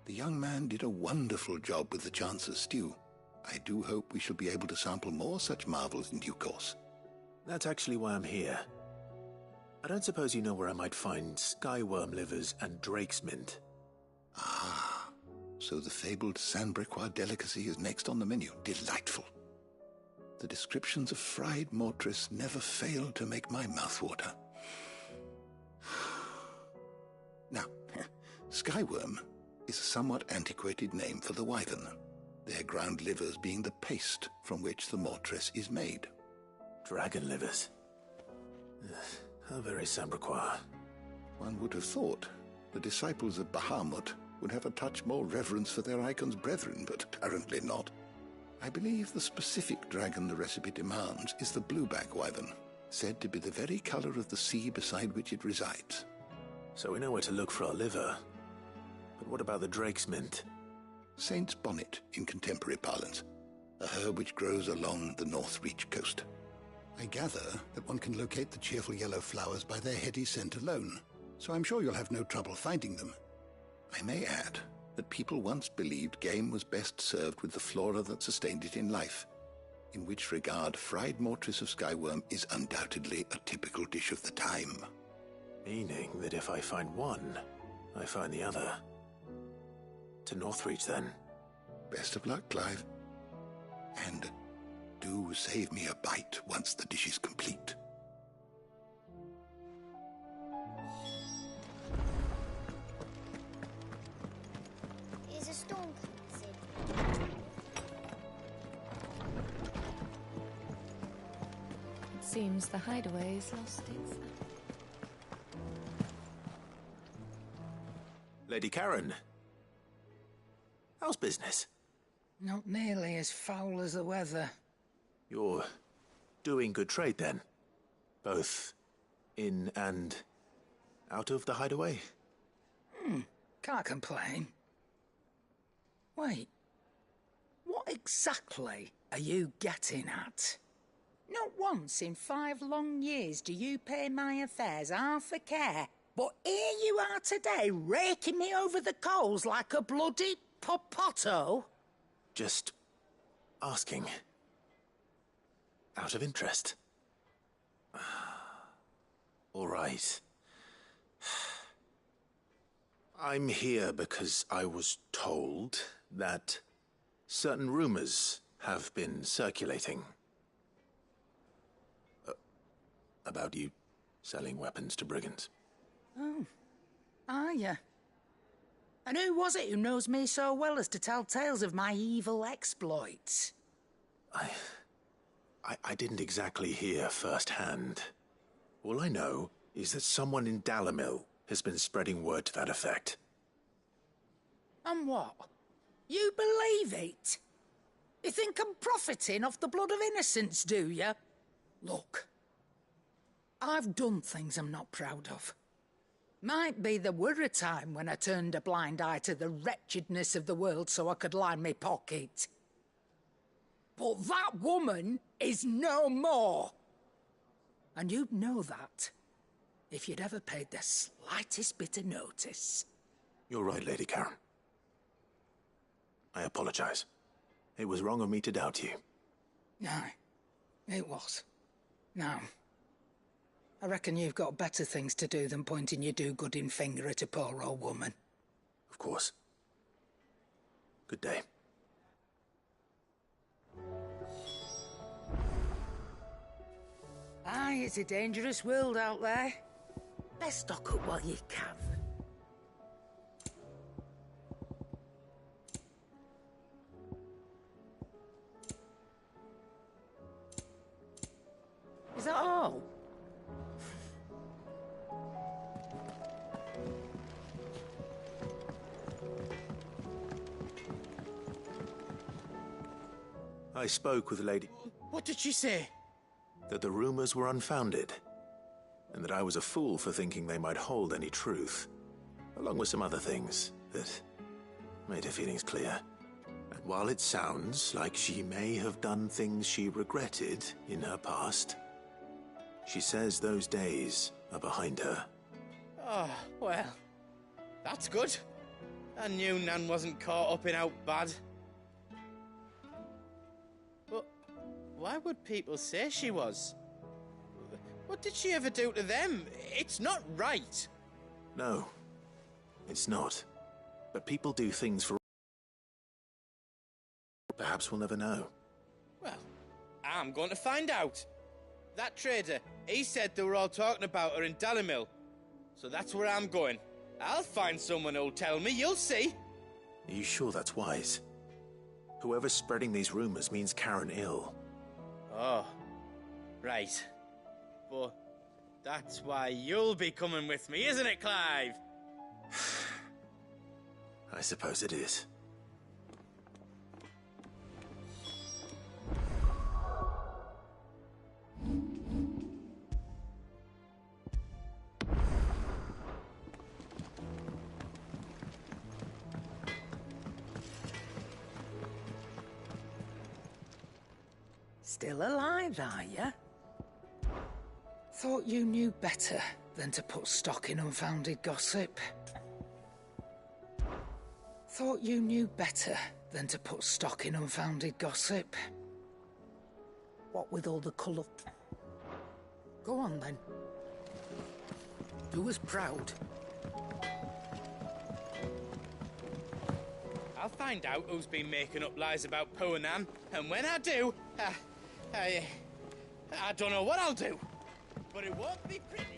The young man did a wonderful job with the Chance's stew. I do hope we shall be able to sample more such marvels in due course. That's actually why I'm here. I don't suppose you know where I might find skyworm livers and drake's mint. Ah, so the fabled Sandbrequois delicacy is next on the menu. Delightful. The descriptions of fried mortress never fail to make my mouth water. Now, skyworm is a somewhat antiquated name for the wyvern, their ground livers being the paste from which the mortress is made. Dragon livers. How very Sandbrequois. One would have thought the disciples of Bahamut would have a touch more reverence for their icon's brethren, but apparently not. I believe the specific dragon the recipe demands is the blueback wyvern, said to be the very color of the sea beside which it resides. So we know where to look for our liver. But what about the drake's mint? Saint's bonnet in contemporary parlance, a herb which grows along the North Reach coast. I gather that one can locate the cheerful yellow flowers by their heady scent alone, so I'm sure you'll have no trouble finding them. I may add that people once believed game was best served with the flora that sustained it in life, in which regard fried mortress of skyworm is undoubtedly a typical dish of the time. Meaning that if I find one, I find the other. To Northreach, then. Best of luck, Clive. And do save me a bite once the dish is complete. Is a storm coming, Sid? It seems the hideaway's lost its... Lady Karen. How's business? Not nearly as foul as the weather. You're doing good trade, then? Both in and out of the hideaway? Can't complain. Wait. What exactly are you getting at? Not once in 5 long years do you pay my affairs half a care, but here you are today, raking me over the coals like a bloody popoto? Just asking. Out of interest. All right. I'm here because I was told that certain rumors have been circulating. About you selling weapons to brigands. Oh, are you? And who was it who knows me so well as to tell tales of my evil exploits? I didn't exactly hear firsthand. All I know is that someone in Dalimil has been spreading word to that effect. And what? You believe it? You think I'm profiting off the blood of innocents, do you? Look, I've done things I'm not proud of. Might be there were a time when I turned a blind eye to the wretchedness of the world so I could line my pocket. But that woman is no more. And you'd know that if you'd ever paid the slightest bit of notice. You're right, Lady Karen. I apologize. It was wrong of me to doubt you. No, it was. Now, I reckon you've got better things to do than pointing your do-gooding finger at a poor old woman. Of course. Good day. Aye, it's a dangerous world out there. Best stock up while you can. Is that all? I spoke with Lady... What did she say? That the rumors were unfounded, and that I was a fool for thinking they might hold any truth, along with some other things that made her feelings clear. And while it sounds like she may have done things she regretted in her past, she says those days are behind her. Oh, well, that's good. I knew Nan wasn't caught up in out bad. But why would people say she was? What did she ever do to them? It's not right. No, it's not. But people do things for... Perhaps we'll never know. Well, I'm going to find out. That trader, he said they were all talking about her in Dalimil. So that's where I'm going. I'll find someone who'll tell me, you'll see. Are you sure that's wise? Whoever's spreading these rumors means Karen ill. Oh, right. But that's why you'll be coming with me, isn't it, Clive? I suppose it is. Still alive, are you? Thought you knew better than to put stock in unfounded gossip. Thought you knew better than to put stock in unfounded gossip. What with all the colour... Go on, then. Do us proud. I'll find out who's been making up lies about poor Nan, and when I do, I don't know what I'll do, but it won't be pretty.